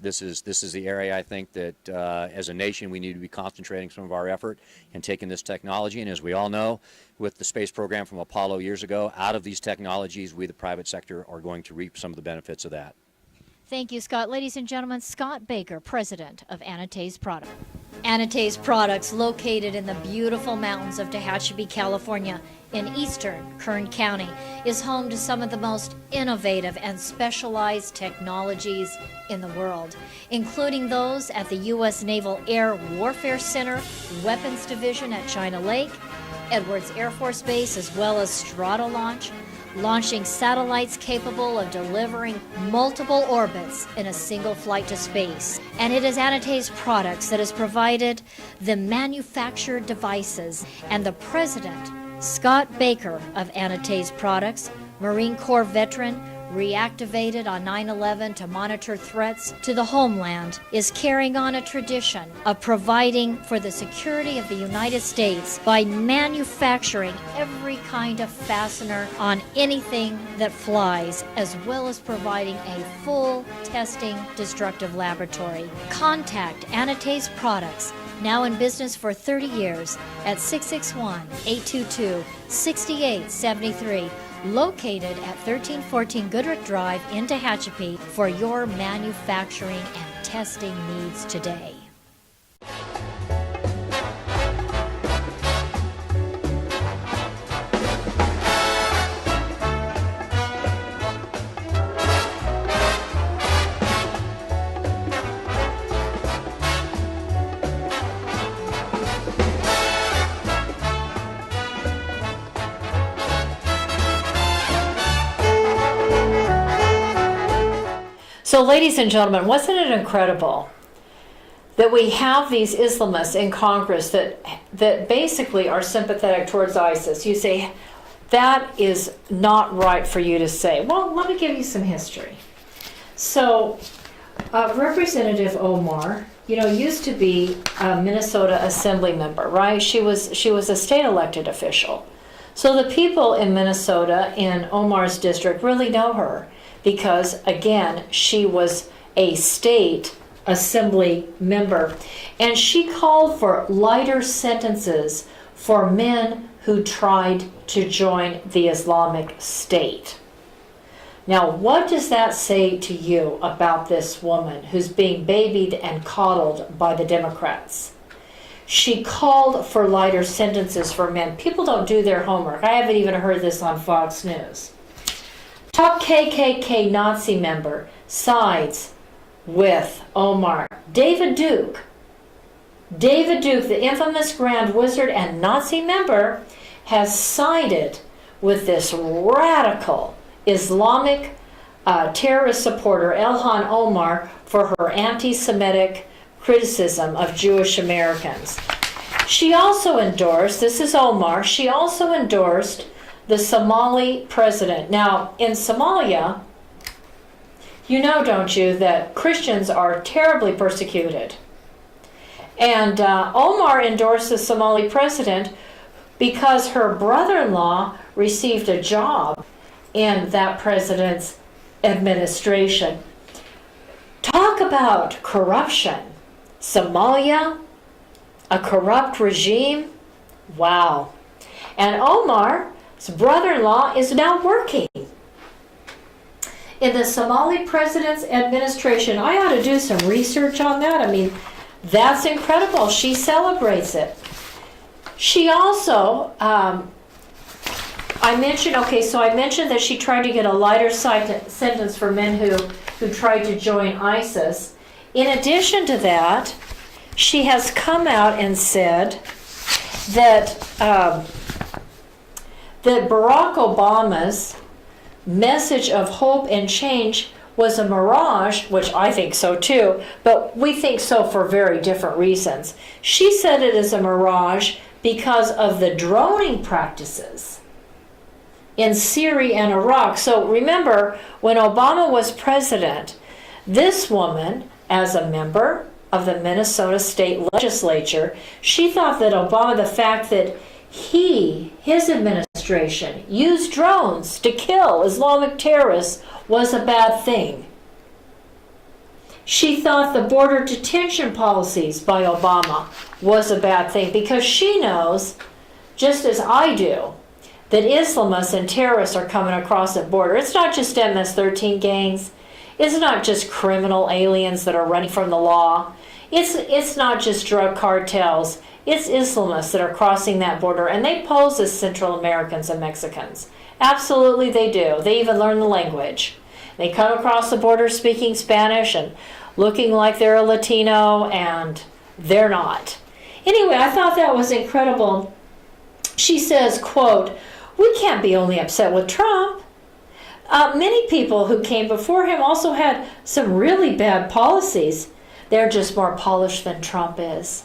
this is the area I think that as a nation we need to be concentrating some of our effort and taking this technology. And as we all know, with the space program from Apollo years ago, out of these technologies, we, the private sector, are going to reap some of the benefits of that. Thank you, Scott. Ladies and gentlemen, Scott Baker, president of Anita's Products. Anita's Products, located in the beautiful mountains of Tehachapi, California, in eastern Kern County, is home to some of the most innovative and specialized technologies in the world, including those at the U.S. Naval Air Warfare Center, Weapons Division at China Lake, Edwards Air Force Base, as well as Stratolaunch, launching satellites capable of delivering multiple orbits in a single flight to space. And it is Anita's Products that has provided the manufactured devices, and the president, Scott Baker of Anita's Products, Marine Corps veteran, reactivated on 9/11 to monitor threats to the homeland, is carrying on a tradition of providing for the security of the United States by manufacturing every kind of fastener on anything that flies, as well as providing a full testing destructive laboratory. Contact Anita's Products, now in business for 30 years, at 661-822-6873. Located at 1314 Goodrich Drive in Tehachapi, for your manufacturing and testing needs today. So, ladies and gentlemen, wasn't it incredible that we have these Islamists in Congress that basically are sympathetic towards ISIS? You say, that is not right for you to say. Well, let me give you some history. So, Representative Omar, used to be a Minnesota Assembly member, right? She was a state elected official. So the people in Minnesota, in Omar's district, really know her, because, again, she was a state assembly member. And she called for lighter sentences for men who tried to join the Islamic State. Now, what does that say to you about this woman who's being babied and coddled by the Democrats? She called for lighter sentences for men. People don't do their homework. I haven't even heard this on Fox News. Top KKK Nazi member sides with Omar. David Duke, the infamous Grand Wizard and Nazi member, has sided with this radical Islamic terrorist supporter, Ilhan Omar, for her anti-Semitic criticism of Jewish Americans. She also endorsed, this is Omar, she also endorsed the Somali president. Now, in Somalia, you know, don't you, that Christians are terribly persecuted. And Omar endorsed the Somali president because her brother-in-law received a job in that president's administration. Talk about corruption. Somalia, a corrupt regime. Wow. And Omar's brother-in-law is now working in the Somali president's administration. I ought to do some research on that. I mean, that's incredible. She celebrates it. She also, I mentioned that she tried to get a lighter sentence for men who tried to join ISIS. In addition to that, she has come out and said that that Barack Obama's message of hope and change was a mirage, which I think so too, but we think so for very different reasons. She said it is a mirage because of the droning practices in Syria and Iraq. So remember, when Obama was president, this woman, as a member of the Minnesota State Legislature, she thought that Obama, the fact that his administration used drones to kill Islamic terrorists was a bad thing. She thought the border detention policies by Obama was a bad thing because she knows, just as I do, that Islamists and terrorists are coming across the border. It's not just MS-13 gangs. It's not just criminal aliens that are running from the law. It's not just drug cartels. It's Islamists that are crossing that border, and they pose as Central Americans and Mexicans. Absolutely they do. They even learn the language. They come across the border speaking Spanish and looking like they're a Latino, and they're not. Anyway, I thought that was incredible. She says, quote, "We can't be only upset with Trump. Many people who came before him also had some really bad policies. They're just more polished than Trump is."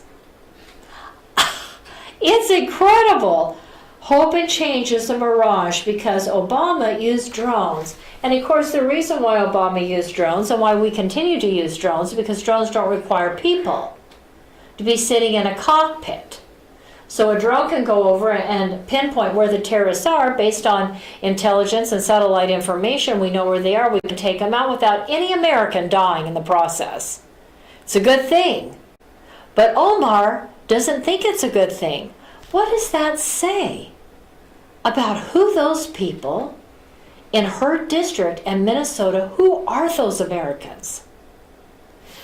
It's incredible. Hope and change is a mirage because Obama used drones. And of course, the reason why Obama used drones and why we continue to use drones is because drones don't require people to be sitting in a cockpit. So a drone can go over and pinpoint where the terrorists are based on intelligence and satellite information. We know where they are. We can take them out without any American dying in the process. It's a good thing. But Omar doesn't think it's a good thing. What does that say about who those people in her district and Minnesota, who are those Americans?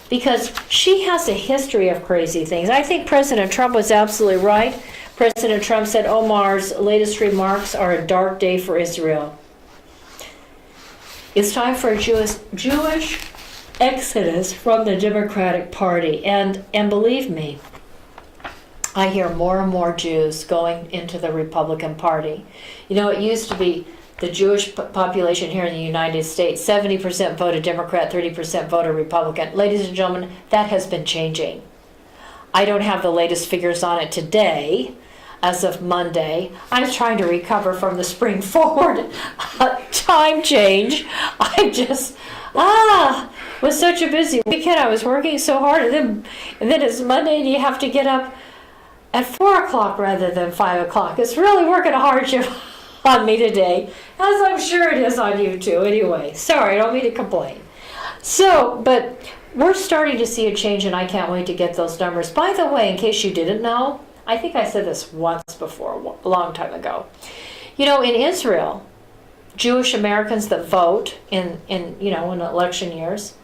Because she has a history of crazy things. I think President Trump was absolutely right. President Trump said Omar's latest remarks are a dark day for Israel. It's time for a Jewish exodus from the Democratic Party. And believe me, I hear more and more Jews going into the Republican Party. You know, it used to be the Jewish population here in the United States, 70% voted Democrat, 30% voted Republican. Ladies and gentlemen, that has been changing. I don't have the latest figures on it today, as of Monday. I'm trying to recover from the spring forward time change. I just, was such a busy weekend. I was working so hard, and then it's Monday and you have to get up at 4 o'clock rather than 5 o'clock. It's really working a hardship on me today, as I'm sure it is on you too. Anyway, sorry, I don't mean to complain. So, but we're starting to see a change, and I can't wait to get those numbers. By the way, in case you didn't know, I think I said this once before, a long time ago. You know, in Israel, Jewish Americans that vote in election years,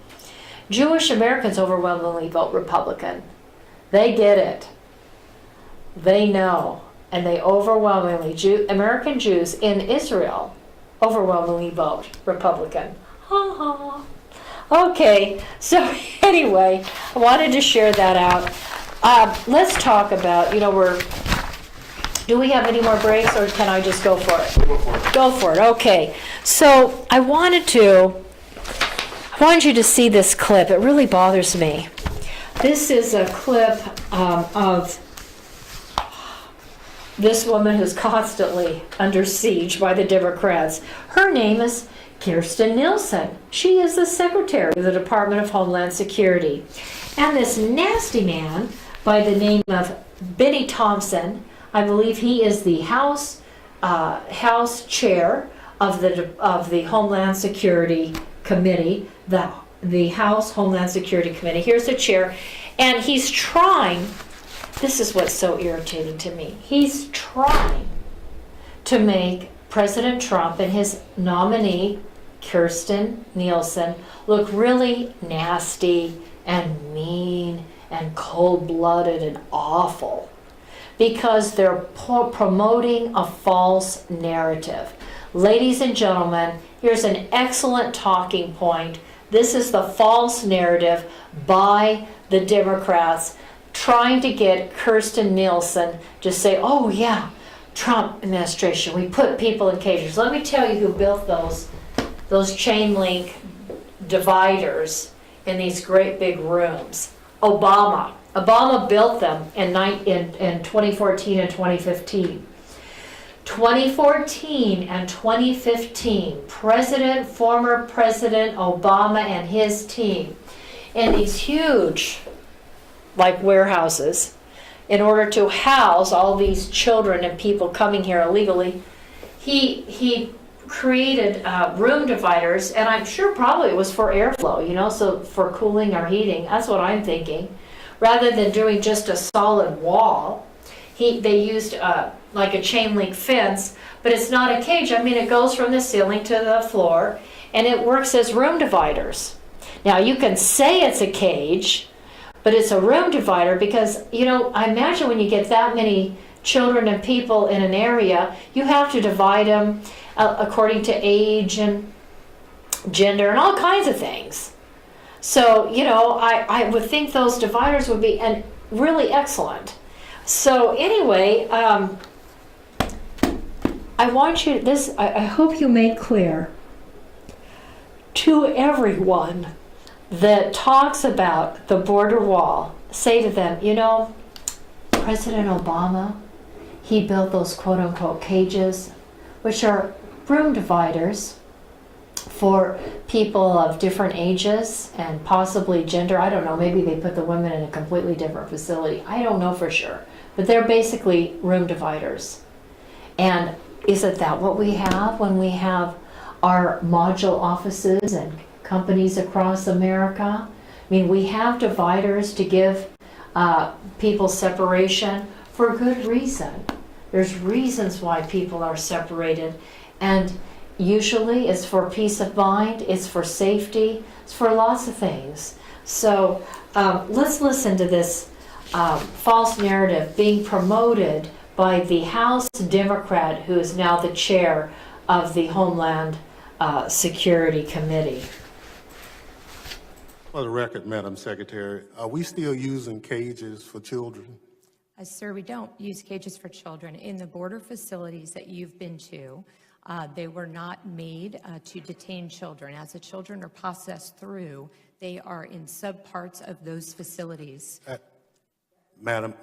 Jewish Americans overwhelmingly vote Republican. They get it. They know, and they overwhelmingly, American Jews in Israel overwhelmingly vote Republican. Ha ha. Okay, so anyway, I wanted to share that out. Let's talk about, do we have any more breaks, or can I just go for it? Go for it, okay. So I wanted you to see this clip. It really bothers me. This is a clip of this woman who's constantly under siege by the Democrats. Her name is Kirstjen Nielsen. She is the Secretary of the Department of Homeland Security. And this nasty man by the name of Benny Thompson, I believe he is the House Chair of the Homeland Security Committee, the House Homeland Security Committee. Here's the chair, and he's trying. This is what's so irritating to me. He's trying to make President Trump and his nominee, Kirstjen Nielsen, look really nasty and mean and cold-blooded and awful because they're promoting a false narrative. Ladies and gentlemen, here's an excellent talking point. This is the false narrative by the Democrats trying to get Kirstjen Nielsen to say, oh yeah, Trump administration, we put people in cages. Let me tell you who built those chain link dividers in these great big rooms. Obama built them in 2014 and 2015. 2014 and 2015, former President Obama and his team in these huge, like, warehouses, in order to house all these children and people coming here illegally. He created room dividers, and I'm sure probably it was for airflow, so for cooling or heating. That's what I'm thinking. Rather than doing just a solid wall, they used like a chain link fence, but it's not a cage. I mean, it goes from the ceiling to the floor, and it works as room dividers. Now, you can say it's a cage, but it's a room divider because, I imagine when you get that many children and people in an area, you have to divide them according to age and gender and all kinds of things. So, I would think those dividers would be really excellent. So anyway, I want you, I hope you make clear to everyone that talks about the border wall, say to them, President Obama, he built those quote-unquote cages, which are room dividers for people of different ages and possibly gender. I don't know, maybe they put the women in a completely different facility. I don't know for sure, but they're basically room dividers. And isn't that what we have when we have our module offices and companies across America? I mean, we have dividers to give people separation for good reason. There's reasons why people are separated, and usually it's for peace of mind, it's for safety, it's for lots of things. So let's listen to this false narrative being promoted by the House Democrat who is now the chair of the Homeland Security Committee. For the record, Madam Secretary, are we still using cages for children? Sir, we don't use cages for children. In the border facilities that you've been to, they were not made to detain children. As the children are processed through, they are in subparts of those facilities. Madam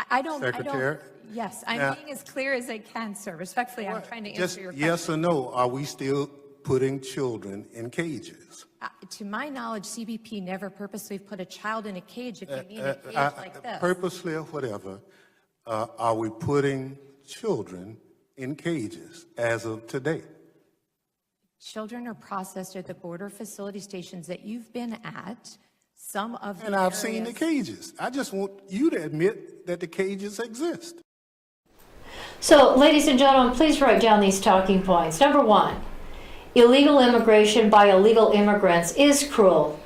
I don't. Secretary? Yes, I'm being as clear as I can, sir. Respectfully, I'm trying to answer your question. Yes or no, are we still putting children in cages? To my knowledge, CBP never purposely put a child in a cage, if you mean a cage like this. Purposely or whatever, are we putting children in cages as of today? Children are processed at the border facility stations that you've been at. Some of the And I've seen the cages. I just want you to admit that the cages exist. So, ladies and gentlemen, please write down these talking points. Number one, illegal immigration by illegal immigrants is cruel.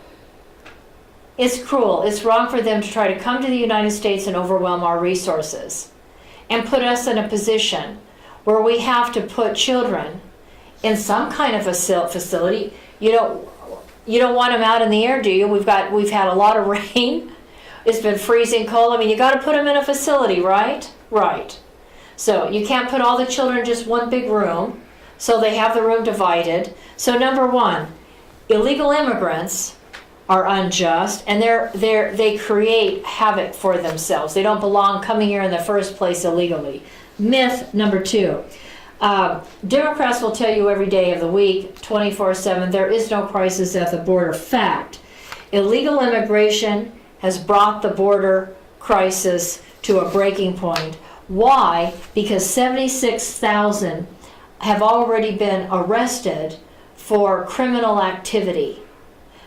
It's cruel. It's wrong for them to try to come to the United States and overwhelm our resources and put us in a position where we have to put children in some kind of a facility. You don't want them out in the air, do you? We've had a lot of rain. It's been freezing cold. I mean, you got to put them in a facility, right? Right. So you can't put all the children in just one big room. So they have the room divided. So number one, illegal immigrants are unjust, and they create havoc for themselves. They don't belong coming here in the first place illegally. Myth number two. Democrats will tell you every day of the week, 24/7, there is no crisis at the border. Fact. Illegal immigration has brought the border crisis to a breaking point. Why? Because 76,000 have already been arrested for criminal activity.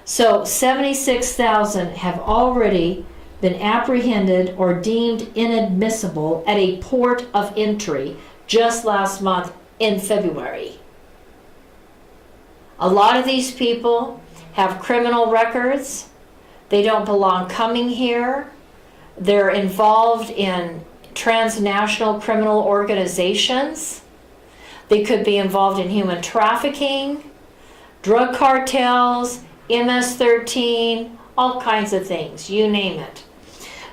So 76,000 have already been apprehended or deemed inadmissible at a port of entry just last month in February. A lot of these people have criminal records. They don't belong coming here. They're involved in transnational criminal organizations. They could be involved in human trafficking, drug cartels, MS-13, all kinds of things, you name it.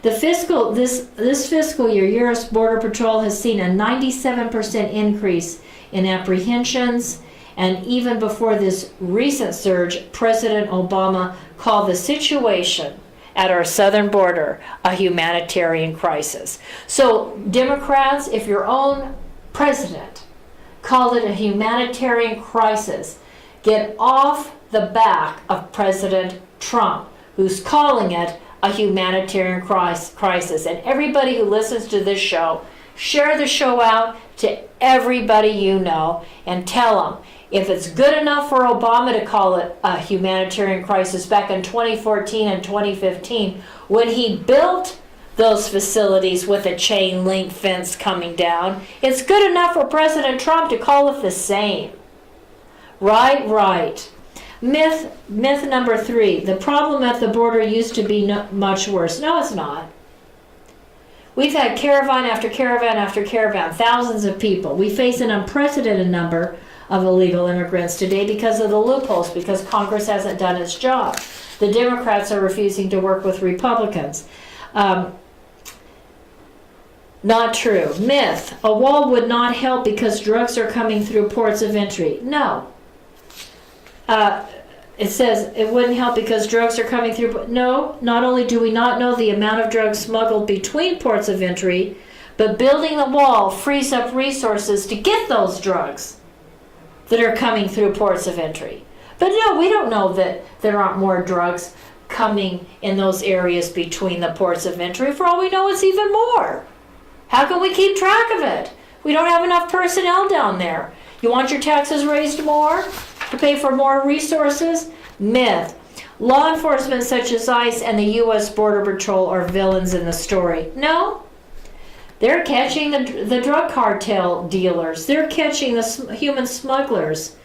This fiscal year, U.S. Border Patrol has seen a 97% increase in apprehensions And even before this recent surge, President Obama called the situation at our southern border a humanitarian crisis. So Democrats, if your own president called it a humanitarian crisis, get off the back of President Trump, who's calling it a humanitarian crisis. And everybody who listens to this show, share the show out to everybody you know and tell them, if it's good enough for Obama to call it a humanitarian crisis back in 2014 and 2015, when he built those facilities with a chain link fence coming down, it's good enough for President Trump to call it the same. Right. Myth number 3, the problem at the border used to be much worse. No, it's not. We've had caravan after caravan after caravan, thousands of people. We face an unprecedented number of illegal immigrants today because of the loopholes, because Congress hasn't done its job. The Democrats are refusing to work with Republicans. Not true. Myth, a wall would not help because drugs are coming through ports of entry. No. It says it wouldn't help because drugs are coming through. No, not only do we not know the amount of drugs smuggled between ports of entry, but building the wall frees up resources to get those drugs that are coming through ports of entry. But no, we don't know that there aren't more drugs coming in those areas between the ports of entry. For all we know, it's even more. How can we keep track of it? We don't have enough personnel down there. You want your taxes raised more to pay for more resources? Myth. Law enforcement such as ICE and the U.S. Border Patrol are villains in the story. No. They're catching the drug cartel dealers. They're catching the human smugglers.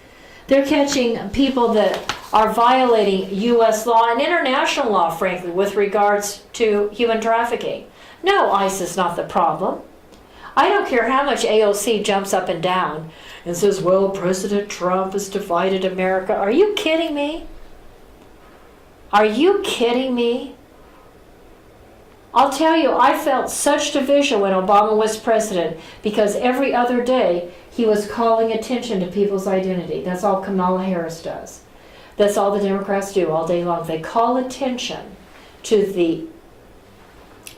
They're catching people that are violating U.S. law and international law, frankly, with regards to human trafficking. No, ICE is not the problem. I don't care how much AOC jumps up and down and says, well, President Trump has divided America. Are you kidding me? Are you kidding me? I'll tell you, I felt such division when Obama was president because every other day he was calling attention to people's identity. That's all Kamala Harris does. That's all the Democrats do all day long. They call attention to the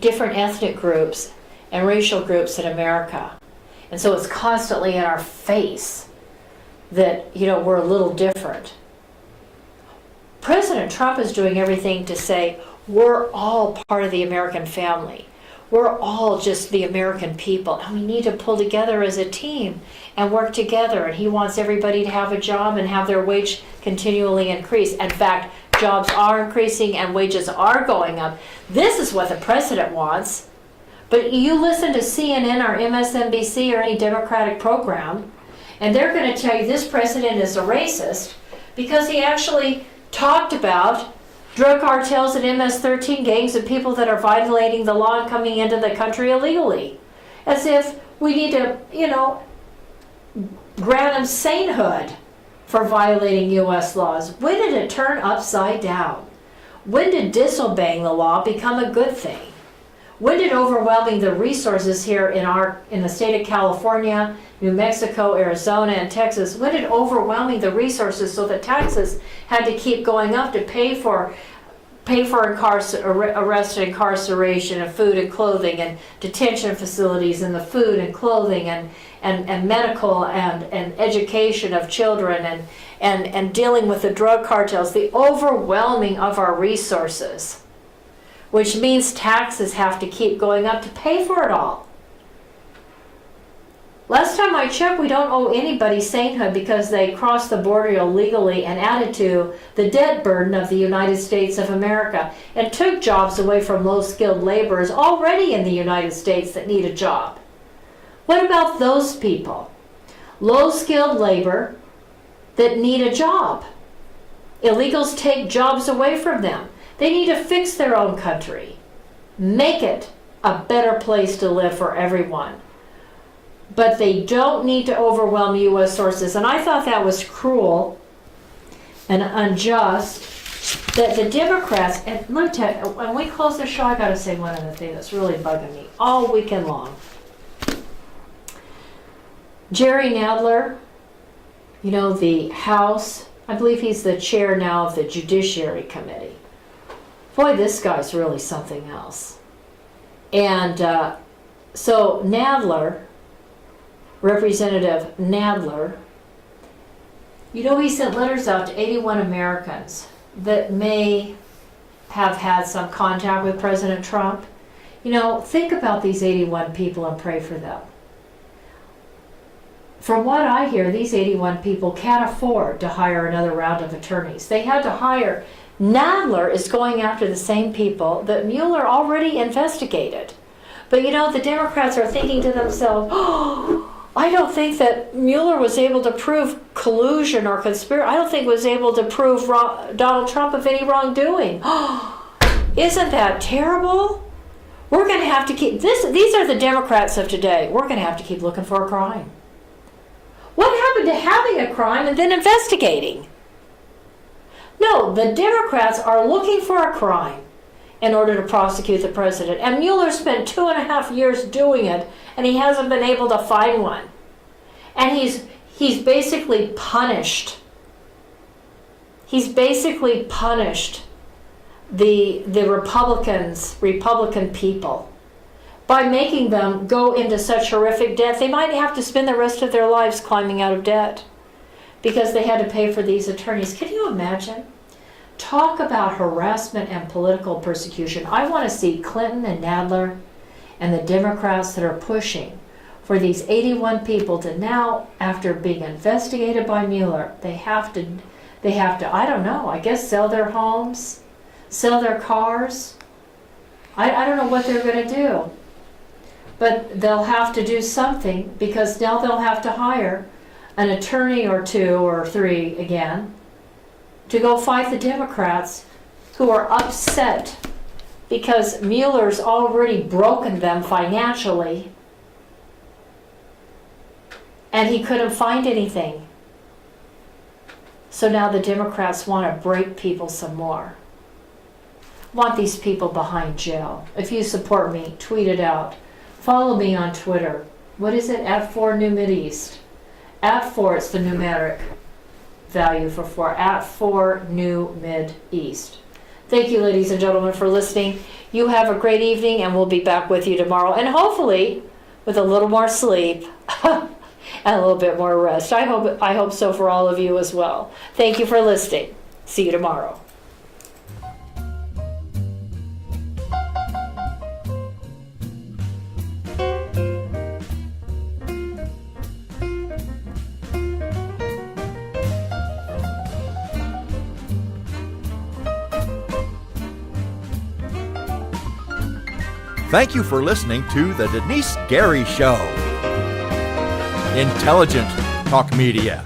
different ethnic groups and racial groups in America. And so it's constantly in our face that, we're a little different. President Trump is doing everything to say, we're all part of the American family. We're all just the American people, and we need to pull together as a team and work together. And he wants everybody to have a job and have their wage continually increase. In fact, jobs are increasing and wages are going up. This is what the president wants. But you listen to CNN or MSNBC or any Democratic program, and they're going to tell you this president is a racist because he actually talked about drug cartels and MS-13 gangs and people that are violating the law and coming into the country illegally. As if we need to, grant them sainthood for violating U.S. laws. When did it turn upside down? When did disobeying the law become a good thing? When did overwhelming the resources here in the state of California, New Mexico, Arizona, and Texas, when did overwhelming the resources so that taxes had to keep going up to pay for arrest and incarceration and food and clothing and detention facilities and the food and clothing and medical and education of children and dealing with the drug cartels, the overwhelming of our resources, which means taxes have to keep going up to pay for it all. Last time I checked, we don't owe anybody sainthood because they crossed the border illegally and added to the debt burden of the United States of America and took jobs away from low-skilled laborers already in the United States that need a job. What about those people? Low-skilled labor that need a job. Illegals take jobs away from them. They need to fix their own country. Make it a better place to live for everyone. But they don't need to overwhelm U.S. sources. And I thought that was cruel and unjust that the Democrats, and let me tell you, when we close the show, I got to say one other thing that's really bugging me all weekend long. Jerry Nadler you know, the House, I believe he's the chair now of the Judiciary Committee. Boy, this guy's really something else. And so Nadler, Representative Nadler, you know, he sent letters out to 81 Americans that may have had some contact with President Trump. You know, think about these 81 people and pray for them. From what I hear, these 81 people can't afford to hire another round of attorneys. They had to hire. Nadler is going after the same people that Mueller already investigated. But you know, the Democrats are thinking to themselves, oh, I don't think that Mueller was able to prove collusion or conspiracy. I don't think was able to prove Donald Trump of any wrongdoing. Isn't that terrible? We're going to have to keep this. These are the Democrats of today. We're going to have to keep looking for a crime. What happened to having a crime and then investigating? No, the Democrats are looking for a crime in order to prosecute the president. And Mueller spent 2.5 years doing it, and he hasn't been able to find one. And he's basically punished. He's basically punished the Republican people by making them go into such horrific debt. They might have to spend the rest of their lives climbing out of debt because they had to pay for these attorneys. Can you imagine? Talk about harassment and political persecution. I want to see Clinton and Nadler and the Democrats that are pushing for these 81 people to now, after being investigated by Mueller, they have to, I don't know, I guess sell their homes, sell their cars. I don't know what they're going to do. But they'll have to do something, because now they'll have to hire an attorney or 2 or 3 again to go fight the Democrats who are upset because Mueller's already broken them financially and he couldn't find anything. So now the Democrats want to break people some more. Want these people behind jail. If you support me, tweet it out. Follow me on Twitter. What is it? @4NewMidEast. @4, it's the numeric value for 4. @4NewMidEast. Thank you, ladies and gentlemen, for listening. You have a great evening, and we'll be back with you tomorrow, and hopefully with a little more sleep and a little bit more rest. I hope so for all of you as well. Thank you for listening. See you tomorrow. Thank you for listening to The Denice Gary Show. Intelligent talk media.